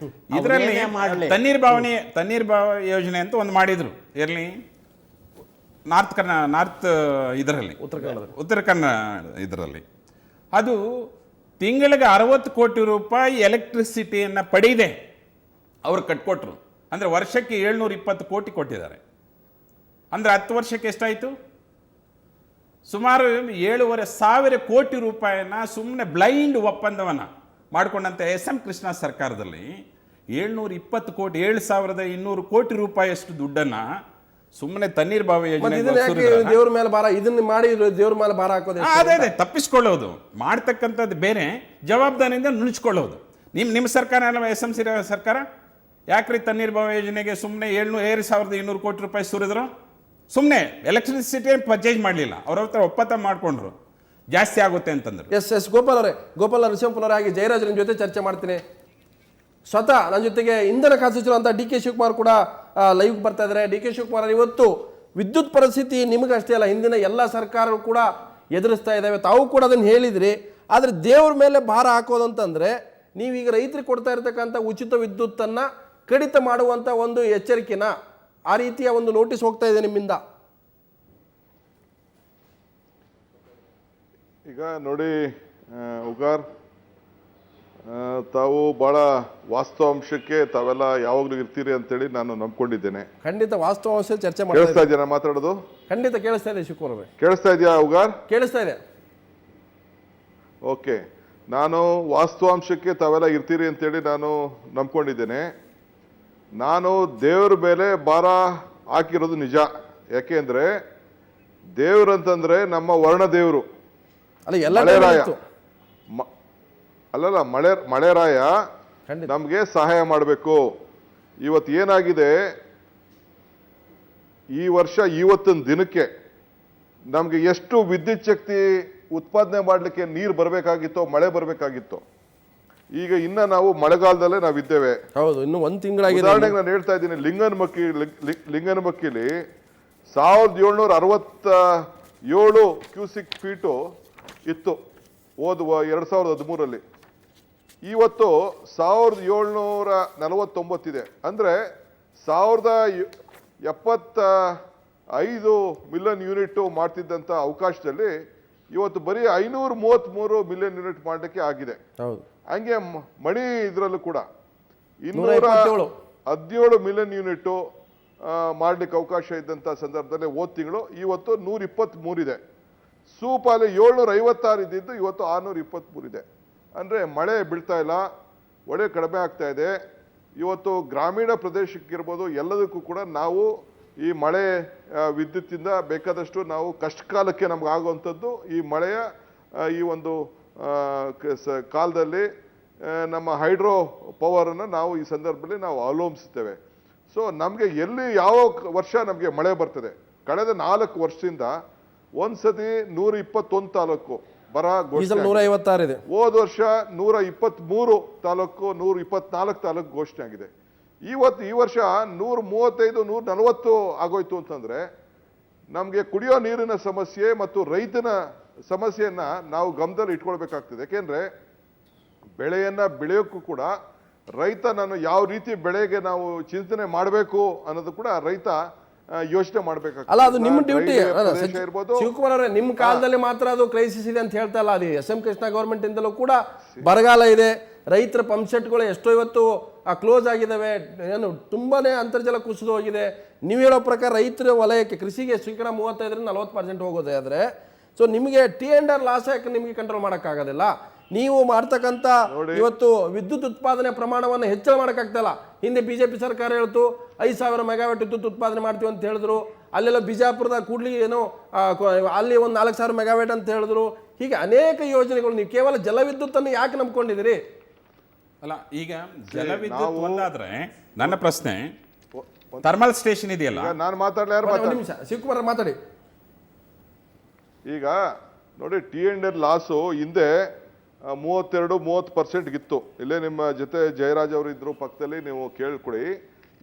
ಇದರಲ್ಲಿ ತಣ್ಣೀರ್ ಭಾವ ಯೋಜನೆ ಅಂತ ಒಂದು ಮಾಡಿದ್ರು. ಎಲ್ಲಿ ನಾರ್ತ್ ಇದರಲ್ಲಿ ಉತ್ತರ ಕನ್ನಡ ಇದರಲ್ಲಿ ಅದು ತಿಂಗಳಿಗೆ 60 ಕೋಟಿ ರೂಪಾಯಿ ಎಲೆಕ್ಟ್ರಿಸಿಟಿಯನ್ನು ಪಡೆದಿದೆ ಅವ್ರು ಕಟ್ಕೊಟ್ರು. ಅಂದರೆ ವರ್ಷಕ್ಕೆ 720 ಕೋಟಿ ಕೊಟ್ಟಿದ್ದಾರೆ. ಅಂದರೆ 10 ವರ್ಷಕ್ಕೆ ಎಷ್ಟಾಯಿತು? ಸುಮಾರು 7,500 ಕೋಟಿ ರೂಪಾಯಿನ ಸುಮ್ಮನೆ ಬ್ಲೈಂಡ್ ಒಪ್ಪಂದವನ್ನು ಮಾಡಿಕೊಂಡಂಥ SM ಕೃಷ್ಣ ಸರ್ಕಾರದಲ್ಲಿ 720 ಕೋಟಿ 7,200 ಕೋಟಿ ರೂಪಾಯಿಯಷ್ಟು ದುಡ್ಡನ್ನು ಸುಮ್ಮನೆ ತಣ್ಣೀರ್ ಬಾವಿ ಯೋಜನೆ ದೇವ್ರ ಮೇಲೆ ಭಾರ, ಇದನ್ನ ಮಾಡಿ ದೇವ್ರ ಮೇಲೆ ಭಾರ ಹಾಕೋದು. ಅದೇ ತಪ್ಪಿಸ್ಕೊಳ್ಳೋದು ಮಾಡ್ತಕ್ಕಂಥದ್ದು ಬೇರೆ, ಜವಾಬ್ದಾರಿಯಿಂದ ನುಣುಚ್ಕೊಳ್ಳೋದು. ನಿಮ್ಮ ಸರ್ಕಾರ ಅಲ್ಲ SMC ಸರ್ಕಾರ, ಯಾಕ್ರಿ ತಣ್ಣೀರ್ ಬಾವಿ ಯೋಜನೆಗೆ ಸುಮ್ಮನೆ 7,200 ಕೋಟಿ ರೂಪಾಯಿ ಸುರಿದ್ರು? ಸುಮ್ಮನೆ ಎಲೆಕ್ಟ್ರಿಸಿಟಿ ಪರ್ಚೇಸ್ ಮಾಡಲಿಲ್ಲ, ಅವ್ರ ಹತ್ರ ಒಪ್ಪಂದ ಮಾಡಿಕೊಂಡ್ರು, ಜಾಸ್ತಿ ಆಗುತ್ತೆ ಅಂತಂದ್ರು. ಎಸ್ ಗೋಪಾಲ್ ಅವರೇ, ಗೋಪಾಲ್ ನರಸಿಂಹಪ್ಪನವರೇ, ಹಾಗೆ ಜಯರಾಜ್ ನಿಮ್ಮ ಜೊತೆ ಚರ್ಚೆ ಮಾಡ್ತೀನಿ. ಸ್ವತಃ ನನ್ನ ಜೊತೆಗೆ ಇಂಧನ ಖಾತೆ ಸಚಿವ ಅಂತ DK ಶಿವಕುಮಾರ್ ಕೂಡ ಲೈವ್ ಬರ್ತಾ ಇದ್ದಾರೆ. DK ಶಿವಕುಮಾರ್, ಇವತ್ತು ವಿದ್ಯುತ್ ಪರಿಸ್ಥಿತಿ ನಿಮಗೆ ಅಷ್ಟೇ ಅಲ್ಲ, ಹಿಂದಿನ ಎಲ್ಲ ಸರ್ಕಾರಗಳು ಕೂಡ ಎದುರಿಸ್ತಾ ಇದ್ದಾವೆ, ತಾವು ಕೂಡ ಅದನ್ನು ಹೇಳಿದ್ರಿ. ಆದರೆ ದೇವ್ರ ಮೇಲೆ ಭಾರ ಹಾಕೋದಂತಂದ್ರೆ ನೀವೀಗ ರೈತರಿಗೆ ಕೊಡ್ತಾ ಇರತಕ್ಕಂಥ ಉಚಿತ ವಿದ್ಯುತ್ತನ್ನು ಕಡಿತ ಮಾಡುವಂಥ ಒಂದು ಎಚ್ಚರಿಕೆನ, ಆ ರೀತಿಯ ಒಂದು ನೋಟಿಸ್ ಹೋಗ್ತಾ ಇದೆ ನಿಮ್ಮಿಂದ. ಈಗ ನೋಡಿ ಉಗಾರ್, ತಾವು ಬಹಳ ವಾಸ್ತವಾಂಶಕ್ಕೆ ತಾವೆಲ್ಲ ಯಾವಾಗಲೂ ಇರ್ತೀರಿ ಅಂತೇಳಿ ನಾನು ನಂಬ್ಕೊಂಡಿದ್ದೇನೆ. ಖಂಡಿತ ವಾಸ್ತವಾಂಶ ಚರ್ಚೆ ಕೇಳಿಸ್ತಾ ಇದೆಯಾ ಮಾತಾಡೋದು? ಖಂಡಿತ ಕೇಳಿಸ್ತಾ ಇದೆ ಶಿವಕುಮಾರ್ ಅವರೇ. ಕೇಳಿಸ್ತಾ ಇದೆಯಾ ಉಗಾರ್? ಕೇಳಿಸ್ತಾ ಇದೆ. ಓಕೆ, ನಾನು ವಾಸ್ತವಾಂಶಕ್ಕೆ ತಾವೆಲ್ಲ ಇರ್ತೀರಿ ಅಂತೇಳಿ ನಾನು ನಂಬ್ಕೊಂಡಿದ್ದೇನೆ. ನಾನು ದೇವ್ರ ಮೇಲೆ ಭಾರ ಹಾಕಿರೋದು ನಿಜ. ಯಾಕೆಂದ್ರೆ ದೇವ್ರಂತಂದ್ರೆ ನಮ್ಮ ವರ್ಣ ದೇವರು, ಮಳೆರಾಯ. ಅಲ್ಲಲ್ಲ, ಮಳೆರಾಯ ನಮ್ಗೆ ಸಹಾಯ ಮಾಡಬೇಕು. ಇವತ್ತು ಏನಾಗಿದೆ, ಈ ವರ್ಷ ಇವತ್ತಿನ ದಿನಕ್ಕೆ ನಮ್ಗೆ ಎಷ್ಟು ವಿದ್ಯುತ್ ಶಕ್ತಿ ಉತ್ಪಾದನೆ ಮಾಡ್ಲಿಕ್ಕೆ ನೀರು ಬರಬೇಕಾಗಿತ್ತೋ, ಮಳೆ ಬರಬೇಕಾಗಿತ್ತೋ, ಈಗ ಇನ್ನ ನಾವು ಮಳೆಗಾಲದಲ್ಲೇ ನಾವಿದ್ದೇವೆ. ಹೌದು, ಇನ್ನು 1 ತಿಂಗಳಾಗಿದೆ. ಉದಾಹರಣೆಗೆ ನಾನು ಹೇಳ್ತಾ ಇದ್ದೀನಿ, ಲಿಂಗನಮಕ್ಕಿಲಿ 1767 ಕ್ಯೂಸಿಕ್ ಫೀಟು ಇತ್ತು 2013 ಇವತ್ತು 1749 ಇದೆ. ಅಂದ್ರೆ 1075 ಮಿಲಿಯನ್ ಯೂನಿಟ್ ಮಾಡ್ತಿದ್ದಂತ ಅವಕಾಶದಲ್ಲಿ ಇವತ್ತು ಬರೀ 533 ಮಿಲಿಯನ್ ಯೂನಿಟ್ ಮಾಡಲಿಕ್ಕೆ ಆಗಿದೆ. ಹೌದು. ಹಂಗೆ ಮಣಿ ಇದರಲ್ಲೂ ಕೂಡ 227 217 ಮಿಲಿಯನ್ ಯೂನಿಟ್ ಮಾಡ್ಲಿಕ್ಕೆ ಅವಕಾಶ ಇದ್ದಂತ ಸಂದರ್ಭದಲ್ಲಿ ಹೋದ ತಿಂಗಳು ಇವತ್ತು 123 ಇದೆ. ಸೂಪಾಲಿ 756 ಇದ್ದಿದ್ದು ಇವತ್ತು 623 ಇದೆ. ಅಂದ್ರೆ ಮಳೆ ಬೀಳ್ತಾ ಇಲ್ಲ, ಒಳ್ಳೆ ಕಡಿಮೆ ಆಗ್ತಾ ಇದೆ. ಇವತ್ತು ಗ್ರಾಮೀಣ ಪ್ರದೇಶಕ್ಕಿರ್ಬೋದು ಎಲ್ಲದಕ್ಕೂ ಕೂಡ ನಾವು ಈ ಮಳೆ ವಿದ್ಯುತ್ತಿಂದ ಬೇಕಾದಷ್ಟು ನಾವು ಕಷ್ಟ ಕಾಲಕ್ಕೆ ನಮ್ಗೆ ಆಗುವಂಥದ್ದು ಈ ಮಳೆಯ ಈ ಒಂದು ಕಾಲದಲ್ಲಿ ನಮ್ಮ ಹೈಡ್ರೋ ಪವರನ್ನು ನಾವು ಈ ಸಂದರ್ಭದಲ್ಲಿ ನಾವು ಅವಲಂಬಿಸ್ತೇವೆ. ಸೊ ನಮಗೆ ಎಲ್ಲಿ ಯಾವ ವರ್ಷ ನಮಗೆ ಮಳೆ ಬರ್ತದೆ, ಕಳೆದ 4 ವರ್ಷದಿಂದ ಒಂದ್ಸತಿ 121 ತಾಲೂಕು ಬರ ಘೋಷಣೆ, 156 ಇದೆ. ಹೋದ ವರ್ಷ 123 ತಾಲೂಕು, 124 ತಾಲೂಕು ಘೋಷಣೆ ಆಗಿದೆ. ಈ ವರ್ಷ 135 140 ಆಗೋಯ್ತು ಅಂತಂದ್ರೆ ನಮಗೆ ಕುಡಿಯೋ ನೀರಿನ ಸಮಸ್ಯೆ ಮತ್ತು ರೈತನ ಸಮಸ್ಯೆಯನ್ನ ನಾವು ಗಮನದಲ್ಲಿ ಇಟ್ಕೊಳ್ಬೇಕಾಗ್ತದೆ. ಯಾಕೆಂದ್ರೆ ಬೆಳೆಯನ್ನ ಬೆಳೆಯೋಕ್ಕೂ ಕೂಡ ರೈತ ನಾನು ಯಾವ ರೀತಿ ಬೆಳೆಗೆ ನಾವು ಚಿಂತನೆ ಮಾಡಬೇಕು ಅನ್ನೋದು ಕೂಡ ರೈತ ಯೋಚನೆ ಮಾಡಬೇಕಾಗ್ತದೆ. ಅಲ್ಲ, ಅದು ನಿಮ್ಮ ಡ್ಯೂಟಿ ಇರ್ಬೋದು. ಶಿವಕುಮಾರ್ ಅವರೇ, ನಿಮ್ಮ ಕಾಲದಲ್ಲಿ ಮಾತ್ರ ಅದು ಕ್ರೈಸಿಸ್ ಇದೆ ಅಂತ ಹೇಳ್ತಾ ಇಲ್ಲ. ಅದು SM ಕೃಷ್ಣ ಗವರ್ಮೆಂಟ್ ಇಂದಲೂ ಕೂಡ ಬರಗಾಲ ಇದೆ. ರೈತರ ಪಂಪ್ ಸೆಟ್ಗಳು ಎಷ್ಟೋ ಇವತ್ತು ಕ್ಲೋಸ್ ಆಗಿದ್ದಾವೆ. ಏನು ತುಂಬಾನೇ ಅಂತರ್ಜಲ ಕುಸಿದು ಹೋಗಿದೆ. ನೀವು ಹೇಳೋ ಪ್ರಕಾರ ರೈತರ ವಲಯಕ್ಕೆ ಕೃಷಿಗೆ 35% 40% ಹೋಗೋದೇ ಆದರೆ ಸೊ ನಿಮಗೆ T&R ಲಾಸ್ ಯಾಕೆ ನಿಮಗೆ ಕಂಟ್ರೋಲ್ ಮಾಡೋಕ್ಕಾಗೋದಿಲ್ಲ? ನೀವು ಮಾಡ್ತಕ್ಕಂಥ ಇವತ್ತು ವಿದ್ಯುತ್ ಉತ್ಪಾದನೆ ಪ್ರಮಾಣವನ್ನು ಹೆಚ್ಚಳ ಮಾಡೋಕ್ಕಾಗ್ತಲ್ಲ. ಹಿಂದೆ BJP ಸರ್ಕಾರ ಹೇಳ್ತು 5000 ಮೆಗಾವ್ಯಾಟ್ ವಿದ್ಯುತ್ ಉತ್ಪಾದನೆ ಮಾಡ್ತೀವಿ ಅಂತ ಹೇಳಿದ್ರು. ಅಲ್ಲೆಲ್ಲ ಬಿಜಾಪುರದ ಕೂಡ್ಲಿ ಏನೋ ಅಲ್ಲಿ ಒಂದು 4000 ಮೆಗಾವ್ಯಾಟ್ ಅಂತ ಹೇಳಿದ್ರು. ಹೀಗೆ ಅನೇಕ ಯೋಜನೆಗಳು. ನೀವು ಕೇವಲ ಜಲವಿದ್ಯುತ್ತನ್ನು ಯಾಕೆ ನಂಬ್ಕೊಂಡಿದ್ದೀರಿ? ಅಲ್ಲ, ಈಗ ಜಲವಿದ್ಯುತ್ ಒಂದಾದ್ರೆ ನನ್ನ ಪ್ರಶ್ನೆ, ಥರ್ಮಲ್ ಸ್ಟೇಷನ್ ಇದೆಯಲ್ಲ, ನಾನು ಮಾತಾಡಲ ಒಂದು ನಿಮಿಷ ಶಿವಕುಮಾರ್ ಮಾತಾಡಿ. ಈಗ ನೋಡಿ, T&R ಲಾಸು ಹಿಂದೆ 32-30% ಇತ್ತು. ಇಲ್ಲೇ ನಿಮ್ಮ ಜೊತೆ ಜಯರಾಜ್ ಅವರು ಇದ್ರು ಪಕ್ಕದಲ್ಲಿ, ನೀವು ಕೇಳ್ಕೊಡಿ.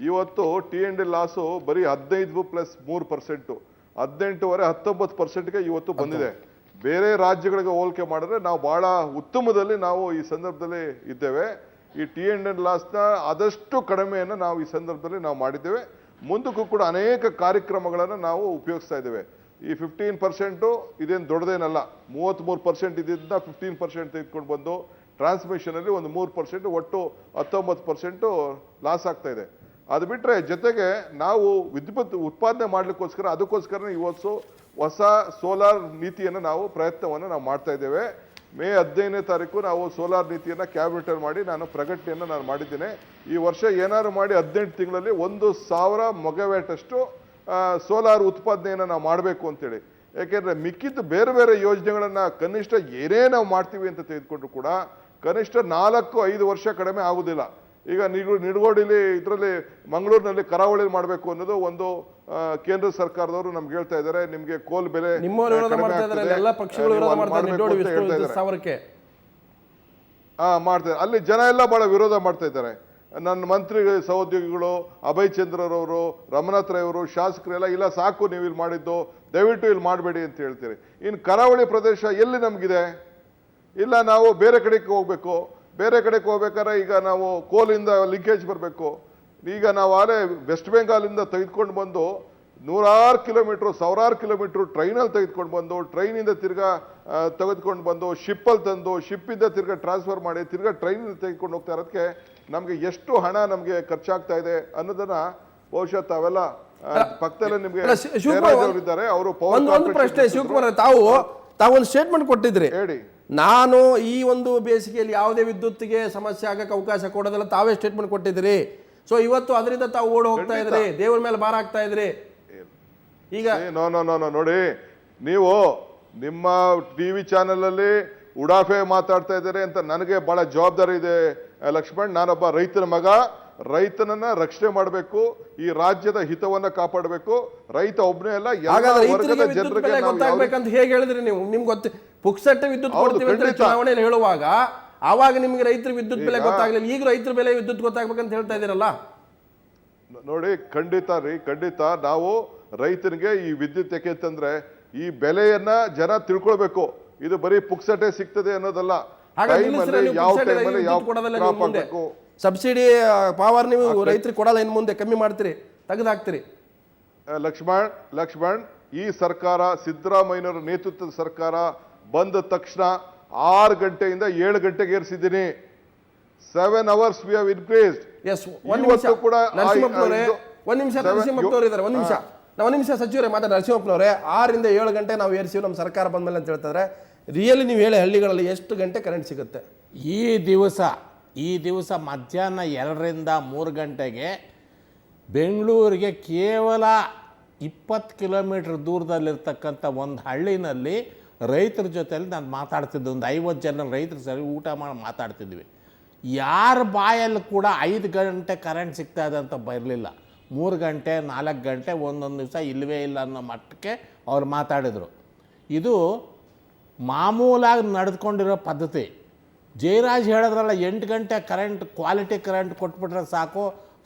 ಇವತ್ತು T&R ಲಾಸು ಬರೀ 15+3%, 18.5-19%ಗೆ ಇವತ್ತು ಬಂದಿದೆ. ಬೇರೆ ರಾಜ್ಯಗಳಿಗೆ ಹೋಲಿಕೆ ಮಾಡಿದ್ರೆ ನಾವು ಬಹಳ ಉತ್ತಮದಲ್ಲಿ ನಾವು ಈ ಸಂದರ್ಭದಲ್ಲಿ ಇದ್ದೇವೆ. ಈ T&R ಲಾಸ್ನ ಆದಷ್ಟು ಕಡಿಮೆಯನ್ನು ನಾವು ಈ ಸಂದರ್ಭದಲ್ಲಿ ನಾವು ಮಾಡಿದ್ದೇವೆ. ಮುಂದಕ್ಕೂ ಕೂಡ ಅನೇಕ ಕಾರ್ಯಕ್ರಮಗಳನ್ನು ನಾವು ಉಪಯೋಗಿಸ್ತಾ ಇದ್ದೇವೆ. ಈ 15% ಇದೇನು ದೊಡ್ಡದೇನಲ್ಲ. 33% ಇದ್ದಿದ್ದ 15% ತೆಗೆದುಕೊಂಡು ಬಂದು ಟ್ರಾನ್ಸ್ಮಿಷನ್ ಅಲ್ಲಿ ಒಂದು 3%, ಒಟ್ಟು 19% ಲಾಸ್ ಆಗ್ತಾ ಇದೆ. ಅದು ಬಿಟ್ರೆ ಜೊತೆಗೆ ನಾವು ವಿದ್ಯುತ್ ಉತ್ಪಾದನೆ ಮಾಡ್ಲಿಕ್ಕೋಸ್ಕರ ಅದಕ್ಕೋಸ್ಕರ ಇವತ್ತು ಹೊಸ ಸೋಲಾರ್ ನೀತಿಯನ್ನು ನಾವು ಪ್ರಯತ್ನವನ್ನು ನಾವು ಮಾಡ್ತಾ ಇದ್ದೇವೆ. ಮೇ 15ನೇ ತಾರೀಕು ನಾವು ಸೋಲಾರ್ ನೀತಿಯನ್ನು ಕ್ಯಾಬಿನೆಟ್ ಮಾಡಿ ನಾನು ಪ್ರಕಟಣೆಯನ್ನು ನಾನು ಮಾಡಿದ್ದೇನೆ. ಈ ವರ್ಷ ಏನಾದ್ರು ಮಾಡಿ 18 ತಿಂಗಳಲ್ಲಿ 1000 ಮೆಗಾವ್ಯಾಟ್ ಅಷ್ಟು ಸೋಲಾರ್ ಉತ್ಪಾದನೆಯನ್ನು ನಾವು ಮಾಡಬೇಕು ಅಂತೇಳಿ. ಯಾಕೆಂದ್ರೆ ಮಿಕ್ಕಿದ್ದು ಬೇರೆ ಬೇರೆ ಯೋಜನೆಗಳನ್ನ ಕನಿಷ್ಠ ಏನೇ ನಾವು ಮಾಡ್ತೀವಿ ಅಂತ ತೆಗೆದುಕೊಂಡ್ರು ಕೂಡ ಕನಿಷ್ಠ 4-5 ವರ್ಷ ಕಡಿಮೆ ಆಗುದಿಲ್ಲ. ಈಗ ನಿಡಗೋಡಿಲಿ ಇದರಲ್ಲಿ ಮಂಗಳೂರಿನಲ್ಲಿ ಕರಾವಳಿಯಲ್ಲಿ ಮಾಡಬೇಕು ಅನ್ನೋದು ಒಂದು ಕೇಂದ್ರ ಸರ್ಕಾರದವರು ನಮ್ಗೆ ಹೇಳ್ತಾ ಇದ್ದಾರೆ. ನಿಮ್ಗೆ ಕೋಲ್ ಬೆಲೆ ಮಾಡ್ತಾರೆ. ಅಲ್ಲಿ ಜನ ಎಲ್ಲ ಬಹಳ ವಿರೋಧ ಮಾಡ್ತಾ ಇದ್ದಾರೆ. ನನ್ನ ಮಂತ್ರಿ ಸಹೋದ್ಯೋಗಿಗಳು ಅಭಯ್ ಚಂದ್ರರವರು, ರಮನಾಥ್ ರೈ ಅವರು, ಶಾಸಕರೆಲ್ಲ ಇಲ್ಲ ಸಾಕು ನೀವು ಇಲ್ಲಿ ಮಾಡಿದ್ದು, ದಯವಿಟ್ಟು ಇಲ್ಲಿ ಮಾಡಬೇಡಿ ಅಂತ ಹೇಳ್ತೀರಿ. ಇನ್ನು ಕರಾವಳಿ ಪ್ರದೇಶ ಎಲ್ಲಿ ನಮಗಿದೆ? ಇಲ್ಲ, ನಾವು ಬೇರೆ ಕಡೆಗೆ ಹೋಗ್ಬೇಕು. ಬೇರೆ ಕಡೆಗೆ ಹೋಗ್ಬೇಕಾದ್ರೆ ಈಗ ನಾವು ಕೋಲಿಂದ ಲಿಂಕೇಜ್ ಬರಬೇಕು. ಈಗ ನಾವು ಆಲೇ ವೆಸ್ಟ್ ಬೆಂಗಾಲಿಂದ ತೆಗೆದುಕೊಂಡು ಬಂದು 100 ಕಿಲೋಮೀಟರ್ 1000 ಕಿಲೋಮೀಟರ್ ಟ್ರೈನಲ್ಲಿ ತೆಗೆದುಕೊಂಡು ಬಂದು, ಟ್ರೈನಿಂದ ತಿರ್ಗಾ ತೆಗೆದುಕೊಂಡು ಬಂದು ಶಿಪ್ಪಲ್ಲಿ ತಂದು, ಶಿಪ್ಪಿಂದ ತಿರ್ಗಾ ಟ್ರಾನ್ಸ್ಫರ್ ಮಾಡಿ ತಿರ್ಗಾ ಟ್ರೈನಿಂದ ತೆಗೆದುಕೊಂಡು ಹೋಗ್ತಾ ಇರೋದಕ್ಕೆ ನಮ್ಗೆ ಎಷ್ಟು ಹಣ ನಮ್ಗೆ ಖರ್ಚಾಗ್ತಾ ಇದೆ ಅನ್ನೋದನ್ನ ಬಹುಶಃ ತಾವೆಲ್ಲ ಪಕ್ಕದಲ್ಲೇ ನಿಮ್ಗೆ ಇದ್ದಾರೆ ಅವರು ಒಂದು ಪ್ರಶ್ನೆ ಶಿವಕುಮಾರ್, ತಾವು ಒಂದು ಸ್ಟೇಟ್ಮೆಂಟ್ ಕೊಟ್ಟಿದ್ರಿ. ಹೇಳಿ. ನಾನು ಈ ಒಂದು ಬೇಸಿಗೆಯಲ್ಲಿ ಯಾವುದೇ ವಿದ್ಯುತ್ತಿಗೆ ಸಮಸ್ಯೆ ಆಗಕ್ಕೆ ಅವಕಾಶ ಕೊಡೋದಿಲ್ಲ, ತಾವೇ ಸ್ಟೇಟ್ಮೆಂಟ್ ಕೊಟ್ಟಿದ್ರಿ. ಸೊ ಇವತ್ತು ಅದರಿಂದ ತಾವು ಓಡ್ ಹೋಗ್ತಾ ಇದ್ರಿ, ದೇವ್ರ ಮೇಲೆ ಭಾರ ಆಗ್ತಾ ಇದ್ರಿ. ಈಗ ನೋಡಿ, ನೀವು ನಿಮ್ಮ ಟಿವಿ ಚಾನೆಲ್ ಅಲ್ಲಿ ಉಡಾಫೆ ಮಾತಾಡ್ತಾ ಇದ್ದಾರೆ ಅಂತ ನನಗೆ ಬಹಳ ಜವಾಬ್ದಾರಿ ಇದೆ ಲಕ್ಷ್ಮಣ್. ನಾನೊಬ್ಬ ರೈತನ ಮಗ. ರೈತನನ್ನ ರಕ್ಷಣೆ ಮಾಡಬೇಕು, ಈ ರಾಜ್ಯದ ಹಿತವನ್ನ ಕಾಪಾಡಬೇಕು. ರೈತ ಒಬ್ಬನೇ ಅಲ್ಲ, ಗೊತ್ತಾಗ್ಬೇಕಂತ ಹೇಗೆ ಹೇಳಿದ್ರಿ ನೀವು? ನಿಮ್ಗೆ ಗೊತ್ತ ಪುಕ್ಸಟ್ಟೆ ವಿದ್ಯುತ್ ಕೊಡ್ತೀವಿ ಅಂತ ಚುನಾವಣೆಯಲ್ಲಿ ಹೇಳುವಾಗ ಆವಾಗ ನಿಮ್ಗೆ ರೈತರ ವಿದ್ಯುತ್ ಬೆಲೆ ಗೊತ್ತಾಗ್ಲಿಲ್ಲ. ಈಗ ರೈತರ ಬೆಲೆ ವಿದ್ಯುತ್ ಗೊತ್ತಾಗ್ಬೇಕಂತ ಹೇಳ್ತಾ ಇದ್ದೀರಲ್ಲ. ನೋಡಿ, ಖಂಡಿತ ನಾವು ರೈತನಿಗೆ ಈ ವಿದ್ಯುತ್ ಯಾಕೆಂತಂದ್ರೆ ಈ ಬೆಲೆಯನ್ನ ಜನ ತಿಳ್ಕೊಳ್ಬೇಕು. ಇದು ಬರೀ ಪುಕ್ಸಟೆ ಸಿಗ್ತದೆ ಅನ್ನೋದಲ್ಲ. ಯಾವ ಟೈಮಲ್ಲಿ ಯಾವ ಕ್ರಾಪ್ ಹಾಕಬೇಕು, ಸಬ್ಸಿಡಿ ಪವರ್ ನೀವು ರೈತರಿಗೆ ಕೊಡಲ್ಲ, ಇನ್ನು ಮುಂದೆ ಕಮ್ಮಿ ಮಾಡ್ತೀರಿ, ತೆಗೆದು ಹಾಕ್ತೀರಿ. ಲಕ್ಷ್ಮಣ್, ಈ ಸರ್ಕಾರ ಸಿದ್ದರಾಮಯ್ಯನವರ ನೇತೃತ್ವದ ಸರ್ಕಾರ ಬಂದ ತಕ್ಷಣ 6 ಗಂಟೆಯಿಂದ 7 ಗಂಟೆಗೆ ಏರಿಸಿದ್ದೀನಿ. 7 hours we have increased. Yes, ಒಂದ್ ನಿಮಿಷ ನರಸಿಂಹಪ್ಪನವರೇ, ಒಂದ್ ನಿಮಿಷ ನರಸಿಂಹಪ್ಪನವರು ಇದ್ದಾರೆ, ಒಂದ್ ನಿಮಿಷ ಸಚಿವರೇ ಮಾತಾಡ. ನರಸಿಂಹಪ್ಪನವರೇ, 6 ರಿಂದ 7 ಗಂಟೆ ನಾವು ಏರಿಸಿವಿ ನಮ್ಮ ಸರ್ಕಾರ ಬಂದ್ಮೇಲೆ ಅಂತ ಹೇಳ್ತಾರೆ. ರಿಯಲಿ ನೀವು ಹೇಳಿ ಹಳ್ಳಿಗಳಲ್ಲಿ ಎಷ್ಟು ಗಂಟೆ ಕರೆಂಟ್ ಸಿಗುತ್ತೆ? ಈ ದಿವಸ ಮಧ್ಯಾಹ್ನ 2 ರಿಂದ 3 ಗಂಟೆಗೆ ಬೆಂಗಳೂರಿಗೆ ಕೇವಲ 20 ಕಿಲೋಮೀಟರ್ ದೂರದಲ್ಲಿರ್ತಕ್ಕಂಥ ಒಂದು ಹಳ್ಳಿನಲ್ಲಿ ರೈತರ ಜೊತೆಯಲ್ಲಿ ನಾನು ಮಾತಾಡ್ತಿದ್ದೆ. ಒಂದು 50 ಜನ ರೈತರು ಸರಿ ಊಟ ಮಾಡಿ ಮಾತಾಡ್ತಿದ್ವಿ. ಯಾರ ಬಾಯಲ್ಲಿ ಕೂಡ 5 ಗಂಟೆ ಕರೆಂಟ್ ಸಿಗ್ತಾ ಇದೆ ಅಂತ ಬರಲಿಲ್ಲ. 3 ಗಂಟೆ 4 ಗಂಟೆ ಒಂದೊಂದು ದಿವಸ ಇಲ್ಲವೇ ಇಲ್ಲ ಅನ್ನೋ ಮಟ್ಟಕ್ಕೆ ಅವ್ರು ಮಾತಾಡಿದರು. ಇದು ಮಾಮೂಲಾಗಿ ನಡೆದುಕೊಂಡಿರೋ ಪದ್ಧತಿ. ಜಯರಾಜ್ ಹೇಳಿದ್ರಲ್ಲ, 8 ಗಂಟೆ ಕರೆಂಟ್, ಕ್ವಾಲಿಟಿ ಕರೆಂಟ್ ಕೊಟ್ಬಿಟ್ರೆ ಸಾಕು,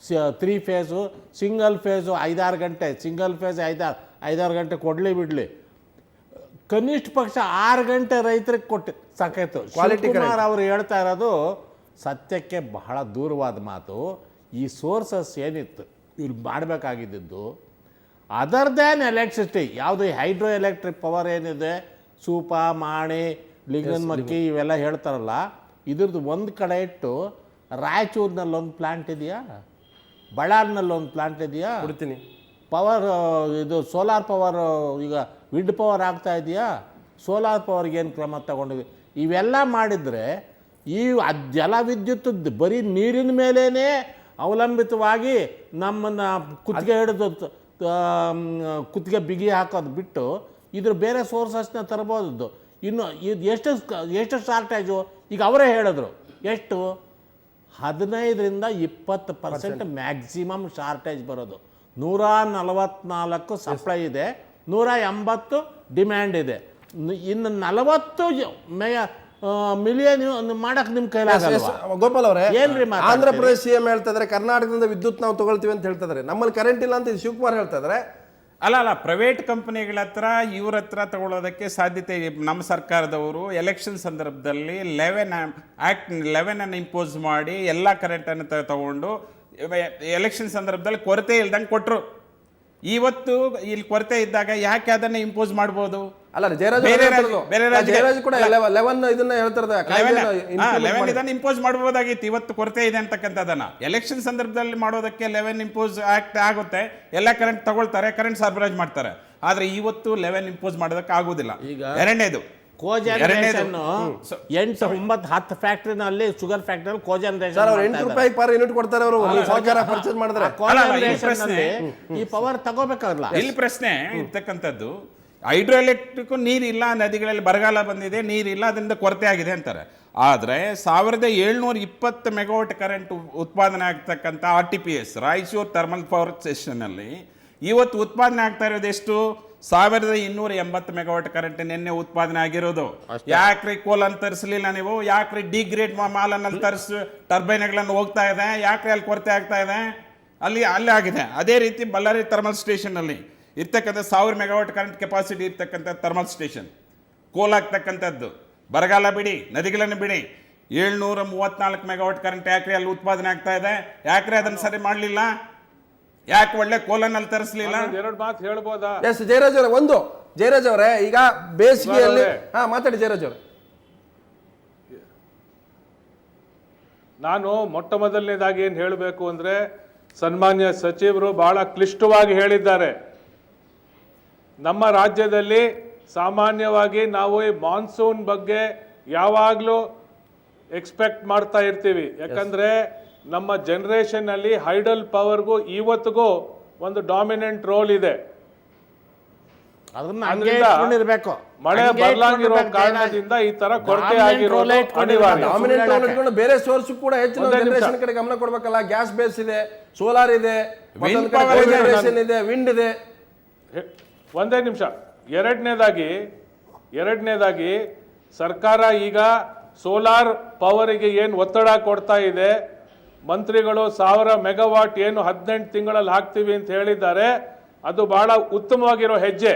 3 ಫೇಸು, ಸಿಂಗಲ್ ಫೇಸು 5-6 ಗಂಟೆ, ಸಿಂಗಲ್ ಫೇಸ್ 5-6 ಗಂಟೆ ಕೊಡಲಿ ಬಿಡಲಿ, ಕನಿಷ್ಠ ಪಕ್ಷ 6 ಗಂಟೆ ರೈತರಿಗೆ ಕೊಟ್ಟು ಸಾಕಾಯ್ತು. ಶಿವಕುಮಾರ್ ಅವರು ಹೇಳ್ತಾ ಇರೋದು ಸತ್ಯಕ್ಕೆ ಬಹಳ ದೂರವಾದ ಮಾತು. ಈ ಸೋರ್ಸಸ್ ಏನಿತ್ತು ಇವ್ರು ಮಾಡಬೇಕಾಗಿದ್ದು ಅದರ್ ದ್ಯಾನ್ ಎಲೆಕ್ಟ್ರಿಸಿಟಿ, ಯಾವುದು ಹೈಡ್ರೋ ಎಲೆಕ್ಟ್ರಿಕ್ ಪವರ್ ಏನಿದೆ, ಸೂಪ, ಮಾಣಿ, ಲಿಂಗನ್ಮಕ್ಕಿ ಇವೆಲ್ಲ ಹೇಳ್ತಾರಲ್ಲ, ಇದ್ರದ್ದು ಒಂದು ಕಡೆ ಇಟ್ಟು ರಾಯಚೂರಿನಲ್ಲಿ ಒಂದು ಪ್ಲಾಂಟ್ ಇದೆಯಾ, ಬಳ್ಳಾರಿನಲ್ಲಿ ಒಂದು ಪ್ಲಾಂಟ್ ಇದೆಯಾ, ಕೊಡ್ತೀನಿ ಪವರ್ ಇದು ಸೋಲಾರ್ ಪವರ್, ಈಗ ವಿಂಡ್ ಪವರ್ ಆಗ್ತಾ ಇದೆಯಾ, ಸೋಲಾರ್ ಪವರ್ಗೆ ಏನು ಕ್ರಮ ತಗೊಂಡಿದ್ವಿ, ಇವೆಲ್ಲ ಮಾಡಿದರೆ ಈ ಜಲವಿದ್ಯುತ್ ಬರೀ ನೀರಿನ ಮೇಲೇ ಅವಲಂಬಿತವಾಗಿ ನಮ್ಮನ್ನು ಕುತ್ತಿಗೆ ಹಿಡಿದು ಕುತ್ತಿಗೆ ಬಿಗಿ ಹಾಕೋದು ಬಿಟ್ಟು ಇದ್ರ ಬೇರೆ ಸೋರ್ಸಸ್ನ ತರ್ಬೋದು. ಇನ್ನು ಇದು ಎಷ್ಟು ಶಾರ್ಟೇಜು ಈಗ ಅವರೇ ಹೇಳಿದ್ರು, ಎಷ್ಟು 15 ರಿಂದ 20% ಮ್ಯಾಕ್ಸಿಮಮ್ ಶಾರ್ಟೇಜ್ ಬರೋದು. 144 ಸಪ್ಲೈ ಇದೆ, 180 ಡಿಮ್ಯಾಂಡ್ ಇದೆ. ಇನ್ನು 40 ಮಿಲಿಯನ್ ಮಾಡಕ್ ನಿಮ್ ಕೈಲಾಗಲ್ಲ. ಗೋಪಾಲ್ ಅವರೇ, ಏನ್ರಿ ಆಂಧ್ರ ಪ್ರದೇಶ ಸಿಎಂ ಹೇಳ್ತಾ ಇದಾರೆ ಕರ್ನಾಟಕದಿಂದ ವಿದ್ಯುತ್ ನಾವು ತಗೊಳ್ತೀವಿ ಅಂತ ಹೇಳ್ತಾ ಇದಾರೆ, ನಮ್ಮಲ್ಲಿ ಕರೆಂಟ್ ಇಲ್ಲ ಅಂತ ಶಿವಕುಮಾರ್ ಹೇಳ್ತಾ ಇದಾರೆ. ಅಲ್ಲ ಪ್ರೈವೇಟ್ ಕಂಪನಿಗಳ ಹತ್ರ ಇವ್ರ ಹತ್ರ ತಗೊಳ್ಳೋದಕ್ಕೆ ಸಾಧ್ಯತೆ ಇದೆ. ನಮ್ಮ ಸರ್ಕಾರದವರು ಎಲೆಕ್ಷನ್ ಸಂದರ್ಭದಲ್ಲಿ 11 ಇಂಪೋಸ್ ಮಾಡಿ ಎಲ್ಲ ಕರೆಂಟನ್ನು ತಗೊಂಡು ಎಲೆಕ್ಷನ್ ಸಂದರ್ಭದಲ್ಲಿ ಕೊರತೆ ಇಲ್ದಂಗೆ ಕೊಟ್ಟರು. ಇವತ್ತು ಇಲ್ಲಿ ಕೊರತೆ ಇದ್ದಾಗ ಯಾಕೆ ಅದನ್ನ ಇಂಪೋಸ್ ಮಾಡ್ಬೋದು? ಅಲ್ಲ, ಜಯರಾಜ್ ಕೂಡ 11 ಇದನ್ನ ಹೇಳ್ತಾರೆ, 11 ಇದನ್ನ ಇಂಪೋಸ್ ಮಾಡಬಹುದಾಗಿತ್ತು. ಇವತ್ತು ಕೊರತೆ ಇದೆ ಅಂತಕ್ಕಂಥದ್ದನ್ನ ಎಲೆಕ್ಷನ್ ಸಂದರ್ಭದಲ್ಲಿ ಮಾಡೋದಕ್ಕೆ 11 ಇಂಪೋಸ್ ಆಕ್ಟ್ ಆಗುತ್ತೆ, ಎಲ್ಲ ಕರೆಂಟ್ ತಗೊಳ್ತಾರೆ, ಕರೆಂಟ್ ಸರ್ಬರಾಜ್ ಮಾಡ್ತಾರೆ. ಆದ್ರೆ ಇವತ್ತು 11 ಇಂಪೋಸ್ ಮಾಡೋದಕ್ಕೆ ಆಗುದಿಲ್ಲ. ಎರಡನೇದು ಕೋಜನರೇಷನ್ 8, 9, 10 ಫ್ಯಾಕ್ಟರಿನಲ್ಲಿ, ಶುಗರ್ ಫ್ಯಾಕ್ಟರಿ ಕೋಜನರೇಷನ್ ₹8 ಪರ್ ಯೂನಿಟ್ ಕೊಡ್ತಾರೆ ಅವರು, ಸರ್ಕಾರ ಪರ್ಚೇಸ್ ಮಾಡಿದ್ರೆ. ಈ ಪವರ್ ತಗೋಬೇಕಾಗಲ್ಲ. ಇಲ್ಲಿ ಪ್ರಶ್ನೆ ಇರ್ತಕ್ಕಂಥದ್ದು, ಹೈಡ್ರೋ ಎಲೆಕ್ಟ್ರಿಕ್ ನೀರಿಲ್ಲ, ನದಿಗಳಲ್ಲಿ ಬರಗಾಲ ಬಂದಿದೆ, ನೀರಿಲ್ಲ, ಅದರಿಂದ ಕೊರತೆ ಆಗಿದೆ ಅಂತಾರೆ. ಆದರೆ 1720 ಮೆಗಾವಾಟ್ ಕರೆಂಟ್ ಉತ್ಪಾದನೆ ಆಗ್ತಕ್ಕಂಥ RTPS ರಾಯಚೂರು ಥರ್ಮಲ್ ಪವರ್ ಸ್ಟೇಷನ್ನಲ್ಲಿ ಇವತ್ತು ಉತ್ಪಾದನೆ ಆಗ್ತಾ ಇರೋದು ಎಷ್ಟು? 1280 ಮೆಗಾವಾಟ್ ಕರೆಂಟ್ ನಿನ್ನೆ ಉತ್ಪಾದನೆ ಆಗಿರೋದು. ಯಾಕ್ರಿ ಕೋಲನ್ನು ತರಿಸಲಿಲ್ಲ ನೀವು? ಯಾಕ್ರಿ ಡಿಗ್ರೇಡ್ ಮಾಲನ್ನು ತರಿಸಿ ಟರ್ಬೈನ್ಗಳನ್ನು ಹೋಗ್ತಾ ಇದೆ? ಯಾಕ್ರಿ ಅಲ್ಲಿ ಕೊರತೆ ಆಗ್ತಾ ಇದೆ? ಅಲ್ಲಿ ಆಗಿದೆ. ಅದೇ ರೀತಿ ಬಳ್ಳಾರಿ ಥರ್ಮಲ್ ಸ್ಟೇಷನ್ನಲ್ಲಿ ಇರ್ತಕ್ಕಂಥ 1000 ಮೆಗಾವಾಟ್ ಕರೆಂಟ್ ಕೆಪಾಸಿಟಿ ಇರ್ತಕ್ಕಂಥ ಥರ್ಮಲ್ ಸ್ಟೇಷನ್ ಕೋಲಾಗ್ತಕ್ಕಂಥದ್ದು. ಬರಗಾಲ ಬಿಡಿ, ನದಿಗಳನ್ನು ಬಿಡಿ, 734 ಮೆಗಾವಾಟ್ ಕರೆಂಟ್ ಯಾಕ್ರಿ ಅಲ್ಲಿ ಉತ್ಪಾದನೆ ಆಗ್ತಾ ಇದೆ? ಯಾಕ್ರಿ ಅದನ್ನು ಸರಿ ಮಾಡಲಿಲ್ಲ? ಯಾಕೆ ಒಳ್ಳೆ ಕೋಲನಲ್ಲಿ ತರಿಸಲಿಲ್ಲ? 2 ಮಾತು ಹೇಳ್ಬೋದಾ? ಎಸ್, ಜಯರಾಜ್ ಅವರೇ, ಈಗ ಬೇಸಿಗೆಯಲ್ಲಿ ಮಾತಾಡಿ ಜಯರಾಜ್ ಅವರೇ. ನಾನು ಮೊಟ್ಟ ಮೊದಲನೇದಾಗಿ ಏನು ಹೇಳಬೇಕು ಅಂದ್ರೆ, ಸನ್ಮಾನ್ಯ ಸಚಿವರು ಬಹಳ ಕ್ಲಿಷ್ಟವಾಗಿ ಹೇಳಿದ್ದಾರೆ. ನಮ್ಮ ರಾಜ್ಯದಲ್ಲಿ ಸಾಮಾನ್ಯವಾಗಿ ನಾವು ಈ ಮಾನ್ಸೂನ್ ಬಗ್ಗೆ ಯಾವಾಗಲೂ ಎಕ್ಸ್ಪೆಕ್ಟ್ ಮಾಡ್ತಾ ಇರ್ತೀವಿ. ಯಾಕಂದ್ರೆ ನಮ್ಮ ಜನರೇಷನ್ ಅಲ್ಲಿ ಹೈಡಲ್ ಪವರ್ಗೂ ಇವತ್ತಿಗೂ ಒಂದು ಡಾಮಿನೆಂಟ್ ರೋಲ್ ಇದೆ. ಮಳೆ ಬರಲಾಗಿರೋ ಕಾರಣದಿಂದ ಈ ತರ ಕೊರತೆ ಆಗಿರೋದು ಅನಿವಾರ್ಯ. ಬೇರೆ ಸೋರ್ಸ್ ಕೂಡ ಹೆಚ್ಚಿನ ಜನರೇಷನ್ ಕಡೆ ಗಮನ ಕೊಡ್ಬೇಕಲ್ಲ. ಗ್ಯಾಸ್ ಬೇಸ್ ಇದೆ, ಸೋಲಾರ್ ಇದೆ, ಇದೆ, ವಿಂಡ್ ಇದೆ. ಒಂದೇ ನಿಮಿಷ. ಎರಡನೇದಾಗಿ ಸರ್ಕಾರ ಈಗ ಸೋಲಾರ್ ಪವರಿಗೆ ಏನು ಒತ್ತಡ ಕೊಡ್ತಾ ಇದೆ, ಮಂತ್ರಿಗಳು 1000 ಮೆಗಾವಾಟ್ ಏನು 18 ತಿಂಗಳಲ್ಲಿ ಹಾಕ್ತೀವಿ ಅಂತ ಹೇಳಿದ್ದಾರೆ, ಅದು ಬಹಳ ಉತ್ತಮವಾಗಿರೋ ಹೆಜ್ಜೆ,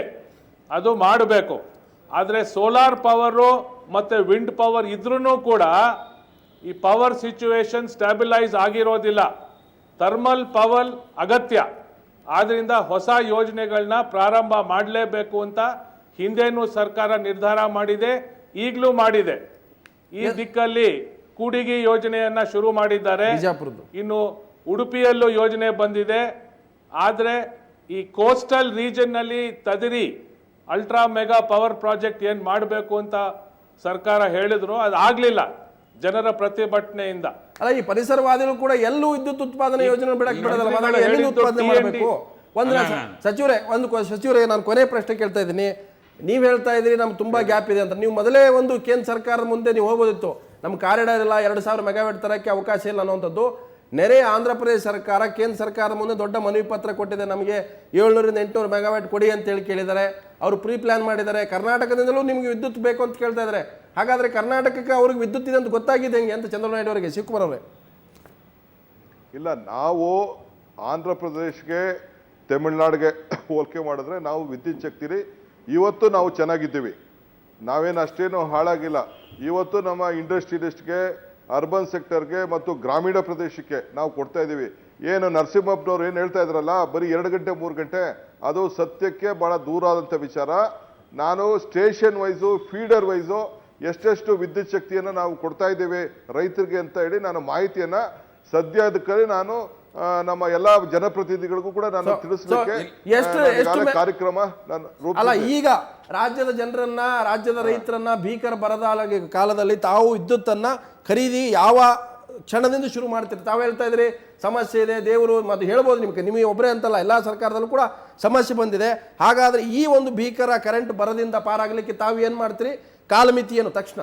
ಅದು ಮಾಡಬೇಕು. ಆದರೆ ಸೋಲಾರ್ ಪವರು ಮತ್ತು ವಿಂಡ್ ಪವರ್ ಇದ್ರೂ ಕೂಡ ಈ ಪವರ್ ಸಿಚುವೇಶನ್ ಸ್ಟೆಬಿಲೈಸ್ ಆಗಿರೋದಿಲ್ಲ. ಥರ್ಮಲ್ ಪವರ್ ಅಗತ್ಯ. ಆದ್ದರಿಂದ ಹೊಸ ಯೋಜನೆಗಳನ್ನ ಪ್ರಾರಂಭ ಮಾಡಲೇಬೇಕು ಅಂತ ಹಿಂದೆನೂ ಸರ್ಕಾರ ನಿರ್ಧಾರ ಮಾಡಿದೆ, ಈಗಲೂ ಮಾಡಿದೆ. ಈ ದಿಕ್ಕಲ್ಲಿ ಕೂಡಿಗಿ ಯೋಜನೆಯನ್ನ ಶುರು ಮಾಡಿದ್ದಾರೆ. ಬಿಜಾಪುರದ್ದು. ಇನ್ನು ಉಡುಪಿಯಲ್ಲೂ ಯೋಜನೆ ಬಂದಿದೆ. ಆದರೆ ಈ ಕೋಸ್ಟಲ್ ರೀಜನ್ ನಲ್ಲಿ ತದಿರಿ ಅಲ್ಟ್ರಾ ಮೆಗಾ ಪವರ್ ಪ್ರಾಜೆಕ್ಟ್ ಏನ್ ಮಾಡಬೇಕು ಅಂತ ಸರ್ಕಾರ ಹೇಳಿದ್ರು, ಅದು ಆಗ್ಲಿಲ್ಲ ಜನರ ಪ್ರತಿಭಟನೆಯಿಂದ. ಅಲ್ಲ, ಈ ಪರಿಸರವಾದಿಗಳು ಕೂಡ ಎಲ್ಲೂ ವಿದ್ಯುತ್ ಉತ್ಪಾದನೆ ಯೋಜನೆ ಬಿಡಕ್ಕೆ ಬಿಡೋದಲ್ಲ, ಮಾತಾಡಿ ಎಲ್ಲಿ ಉತ್ಪಾದನೆ ಮಾಡಬೇಕು? ಸಚಿವರೇ, ನಾನು ಕೊನೆ ಪ್ರಶ್ನೆ ಕೇಳ್ತಾ ಇದ್ದೀನಿ. ನೀವು ಹೇಳ್ತಾ ಇದ್ದೀರಿ ನಮ್ಗೆ ತುಂಬಾ ಗ್ಯಾಪ್ ಇದೆ ಅಂತ. ನೀವು ಮೊದಲೇ ಒಂದು ಕೇಂದ್ರ ಸರ್ಕಾರದ ಮುಂದೆ ನೀವು ಹೋಗೋದಿತ್ತು, ನಮ್ಮ ಕಾರಿಡಾರ್ ಇಲ್ಲ, 2000 ಮೆಗಾವ್ಯಾಟ್ ತರಕ್ಕೆ ಅವಕಾಶ ಇಲ್ಲ ಅನ್ನುವಂಥದ್ದು. ನೆರೆ ಆಂಧ್ರ ಪ್ರದೇಶ ಸರ್ಕಾರ ಕೇಂದ್ರ ಸರ್ಕಾರದ ಮುಂದೆ ದೊಡ್ಡ ಮನವಿ ಪತ್ರ ಕೊಟ್ಟಿದೆ, ನಮಗೆ 700ರಿಂದ 800 ಮೆಗಾವ್ಯಾಟ್ ಕೊಡಿ ಅಂತ ಹೇಳಿ ಕೇಳಿದ್ದಾರೆ. ಅವರು ಪ್ರೀ ಪ್ಲಾನ್ ಮಾಡಿದ್ದಾರೆ. ಕರ್ನಾಟಕದಿಂದಲೂ ನಿಮಗೆ ವಿದ್ಯುತ್ ಬೇಕು ಅಂತ ಕೇಳ್ತಾ ಇದ್ದಾರೆ. ಹಾಗಾದ್ರೆ ಕರ್ನಾಟಕಕ್ಕೆ ಅವ್ರಿಗೆ ವಿದ್ಯುತ್ ಇದೆ ಅಂತ ಗೊತ್ತಾಗಿದೆ ಹೆಂಗೆ ಅಂತ ಚಂದ್ರನಾಯ್ಡು ಅವರಿಗೆ, ಶಿವಕುಮಾರ್ ಅವರೇ? ಇಲ್ಲ, ನಾವು ಆಂಧ್ರ ಪ್ರದೇಶ್ಗೆ ತಮಿಳ್ನಾಡಿಗೆ ಹೋಲಿಕೆ ಮಾಡಿದ್ರೆ ನಾವು ವಿದ್ಯುತ್ ಶಕ್ತಿಲಿ ಇವತ್ತು ನಾವು ಚೆನ್ನಾಗಿದ್ದೀವಿ. ನಾವೇನು ಅಷ್ಟೇನು ಹಾಳಾಗಿಲ್ಲ. ಇವತ್ತು ನಮ್ಮ ಇಂಡಸ್ಟ್ರಿಯಲಿಸ್ಟ್ಗೆ, ಅರ್ಬನ್ ಸೆಕ್ಟರ್ಗೆ ಮತ್ತು ಗ್ರಾಮೀಣ ಪ್ರದೇಶಕ್ಕೆ ನಾವು ಕೊಡ್ತಾ ಇದ್ದೀವಿ. ಏನು ನರಸಿಂಹಪ್ಪನವ್ರು ಏನು ಹೇಳ್ತಾ ಇದ್ರಲ್ಲ, ಬರೀ 2 ಗಂಟೆ 3 ಗಂಟೆ, ಅದು ಸತ್ಯಕ್ಕೆ ಬಹಳ ದೂರ ಆದಂಥ ವಿಚಾರ. ನಾನು ಸ್ಟೇಷನ್ ವೈಸು, ಫೀಡರ್ ವೈಸು ಎಷ್ಟೆಷ್ಟು ವಿದ್ಯುತ್ ಶಕ್ತಿಯನ್ನು ನಾವು ಕೊಡ್ತಾ ಇದ್ದೇವೆ ರೈತರಿಗೆ ಅಂತ ಹೇಳಿ ನಾನು ಮಾಹಿತಿಯನ್ನ ಸದ್ಯದಕ್ಕೆ ನಾನು ನಮ್ಮ ಎಲ್ಲಾ ಜನಪ್ರತಿನಿಧಿಗಳಿಗೂ ಕೂಡ ನಾನು ತಿಳಿಸಲಿಕ್ಕೆ ಕಾರ್ಯಕ್ರಮ ಅಲ್ಲ. ಈಗ ರಾಜ್ಯದ ಜನರನ್ನ, ರಾಜ್ಯದ ರೈತರನ್ನ ಭೀಕರ ಬರಗಾಲ ಕಾಲದಲ್ಲಿ ತಾವು ವಿದ್ಯುತ್ತನ್ನ ಖರೀದಿ ಯಾವ ಕ್ಷಣದಿಂದ ಶುರು ಮಾಡ್ತೀರಿ? ತಾವು ಹೇಳ್ತಾ ಇದ್ರಿ ಸಮಸ್ಯೆ ಇದೆ, ದೇವರು ಮತ್ತು ಹೇಳ್ಬೋದು ನಿಮಗೆ ಒಬ್ಬರೇ ಅಂತಲ್ಲ, ಎಲ್ಲ ಸರ್ಕಾರದಲ್ಲೂ ಕೂಡ ಸಮಸ್ಯೆ ಬಂದಿದೆ. ಹಾಗಾದ್ರೆ ಈ ಒಂದು ಭೀಕರ ಕರೆಂಟ್ ಬರದಿಂದ ಪಾರಾಗಲಿಕ್ಕೆ ತಾವು ಏನು ಮಾಡ್ತೀರಿ? ಕಾಲಮಿತಿ ಏನು ತಕ್ಷಣ?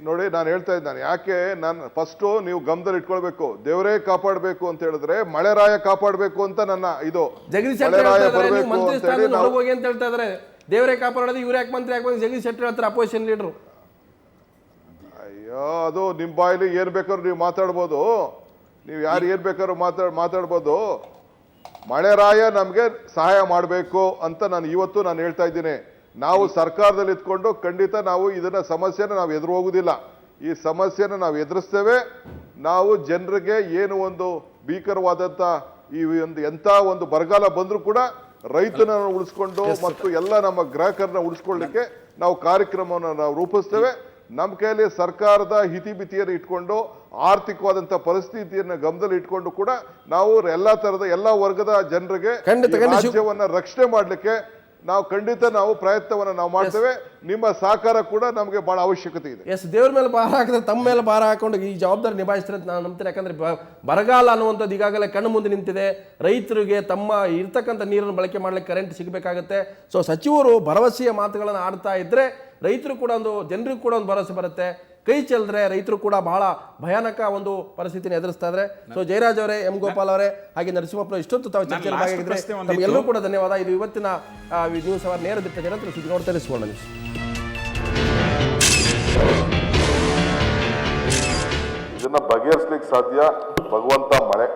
ನೋಡಿ, ನಾನು ಹೇಳ್ತಾ ಇದ್ದಾನೆ, ಯಾಕೆ ನಾನು ಫಸ್ಟು ನೀವು ಗಮನದಲ್ಲಿ ಇಟ್ಕೊಳ್ಬೇಕು. ದೇವರೇ ಕಾಪಾಡಬೇಕು ಅಂತ ಹೇಳಿದ್ರೆ ಮಳೆರಾಯ ಕಾಪಾಡಬೇಕು ಅಂತ ನನ್ನ ಇದು. ಜಗದೀಶ್ ಶೆಟ್ಟರ್ ಹೋಗಿ ಅಂತ ಹೇಳ್ತಾ ಇದಾರೆ, ದೇವರೇ ಕಾಪಾಡೋದು, ಇವ್ರು ಯಾಕೆ ಮಂತ್ರಿ ಯಾಕೆ? ಜಗದೀಶ್ ಶೆಟ್ಟರ್ ಹೇಳ್ತಾರೆ, ಅಪೋಸಿಷನ್ ಲೀಡರ್. ಅಯ್ಯೋ, ಅದು ನಿಮ್ಮ ಬಾಯಲ್ಲಿ ಏನ್ ಬೇಕಾದ್ರೂ ನೀವು ಮಾತಾಡ್ಬೋದು, ನೀವು ಯಾರು ಏನ್ ಬೇಕಾದ್ರೂ ಮಾತಾಡ್ಬೋದು. ಮಳೆರಾಯ ನಮ್ಗೆ ಸಹಾಯ ಮಾಡಬೇಕು ಅಂತ ನಾನು ಹೇಳ್ತಾ ಇದ್ದೀನಿ. ನಾವು ಸರ್ಕಾರದಲ್ಲಿ ಇದ್ಕೊಂಡು ಖಂಡಿತ ನಾವು ಇದನ್ನ ಸಮಸ್ಯೆನ ನಾವು ಎದುರು ಹೋಗುದಿಲ್ಲ. ಈ ಸಮಸ್ಯೆನ ನಾವು ಎದುರಿಸ್ತೇವೆ. ನಾವು ಜನರಿಗೆ ಏನು ಒಂದು ಭೀಕರವಾದಂತ ಈ ಒಂದು ಎಂತ ಒಂದು ಬರಗಾಲ ಬಂದ್ರೂ ಕೂಡ ರೈತನ ಉಳಿಸ್ಕೊಂಡು ಮತ್ತು ಎಲ್ಲ ನಮ್ಮ ಗ್ರಾಹಕರನ್ನ ಉಳಿಸ್ಕೊಳ್ಳಿಕ್ಕೆ ನಾವು ಕಾರ್ಯಕ್ರಮವನ್ನು ನಾವು ರೂಪಿಸ್ತೇವೆ. ನಮ್ಮ ಕೈಯಲ್ಲಿ ಸರ್ಕಾರದ ಹಿತಿಮಿತಿಯನ್ನು ಇಟ್ಕೊಂಡು, ಆರ್ಥಿಕವಾದಂತ ಪರಿಸ್ಥಿತಿಯನ್ನು ಗಮನದಲ್ಲಿ ಇಟ್ಕೊಂಡು ಕೂಡ ನಾವು ಎಲ್ಲಾ ವರ್ಗದ ಜನರಿಗೆ ರಾಜ್ಯವನ್ನ ರಕ್ಷಣೆ ಮಾಡ್ಲಿಕ್ಕೆ ನಾವು ಖಂಡಿತ ನಾವು ಪ್ರಯತ್ನವನ್ನು ನಾವು ಮಾಡ್ತೇವೆ. ನಿಮ್ಮ ಸಹಕಾರ ಕೂಡ ನಮಗೆ ಬಹಳ ಅವಶ್ಯಕತೆ ಇದೆ. ಎಸ್, ದೇವ್ರ ಮೇಲೆ ಭಾರ ಹಾಕಿದ್ರೆ ತಮ್ಮ ಮೇಲೆ ಭಾರ ಹಾಕೊಂಡು ಈ ಜವಾಬ್ದಾರಿ ನಿಭಾಯಿಸ್ತಾರೆ ಅಂತ ನಾನು ನಂಬ್ತೇನೆ. ಯಾಕಂದ್ರೆ ಬರಗಾಲ ಅನ್ನುವಂಥದ್ದು ಈಗಾಗಲೇ ಕಣ್ಣು ಮುಂದೆ ನಿಂತಿದೆ. ರೈತರಿಗೆ ತಮ್ಮ ಇರ್ತಕ್ಕಂಥ ನೀರನ್ನು ಬಳಕೆ ಮಾಡ್ಲಿಕ್ಕೆ ಕರೆಂಟ್ ಸಿಗಬೇಕಾಗತ್ತೆ. ಸೊ ಸಚಿವರು ಭರವಸೆಯ ಮಾತುಗಳನ್ನು ಆಡ್ತಾ ಇದ್ರೆ ರೈತರು ಕೂಡ ಜನರಿಗೂ ಕೂಡ ಒಂದು ಭರವಸೆ ಬರುತ್ತೆ. ಕೈ ಚೆಲ್ಲಿದ್ರೆ ರೈತರು ಕೂಡ ಬಹಳ ಭಯಾನಕ ಒಂದು ಪರಿಸ್ಥಿತಿನ ಎದುರಿಸ್ತಾ ಇದ್ದಾರೆ. ಸೊ ಜಯರಾಜ್ ಅವರೇ, ಎಂ ಗೋಪಾಲ್ ಅವರೇ, ಹಾಗೆ ನರಸಿಂಹಪ್ಪ ಇಷ್ಟೊತ್ತು ತಾವು ಚರ್ಚೆಯಲ್ಲಿ ಭಾಗಿಯಾಗಿದ್ರೆ ತಮಗೆಲ್ಲರೂ ಕೂಡ ಧನ್ಯವಾದ. ಇದು ಇವತ್ತಿನ ನ್ಯೂಸ್ ಅವರ್ ನೇರ ದಿಟ್ಟ ನಿರಂತರ ಸುದ್ದಿ ನೋಡ್ತಾ ಸುವರ್ಣ ನ್ಯೂಸ್. ಇದನ್ನ ಬಗೆಹರಿಸಲಿಕ್ಕೆ ಸಾಧ್ಯ ಭಗವಂತ ಮಳೆ.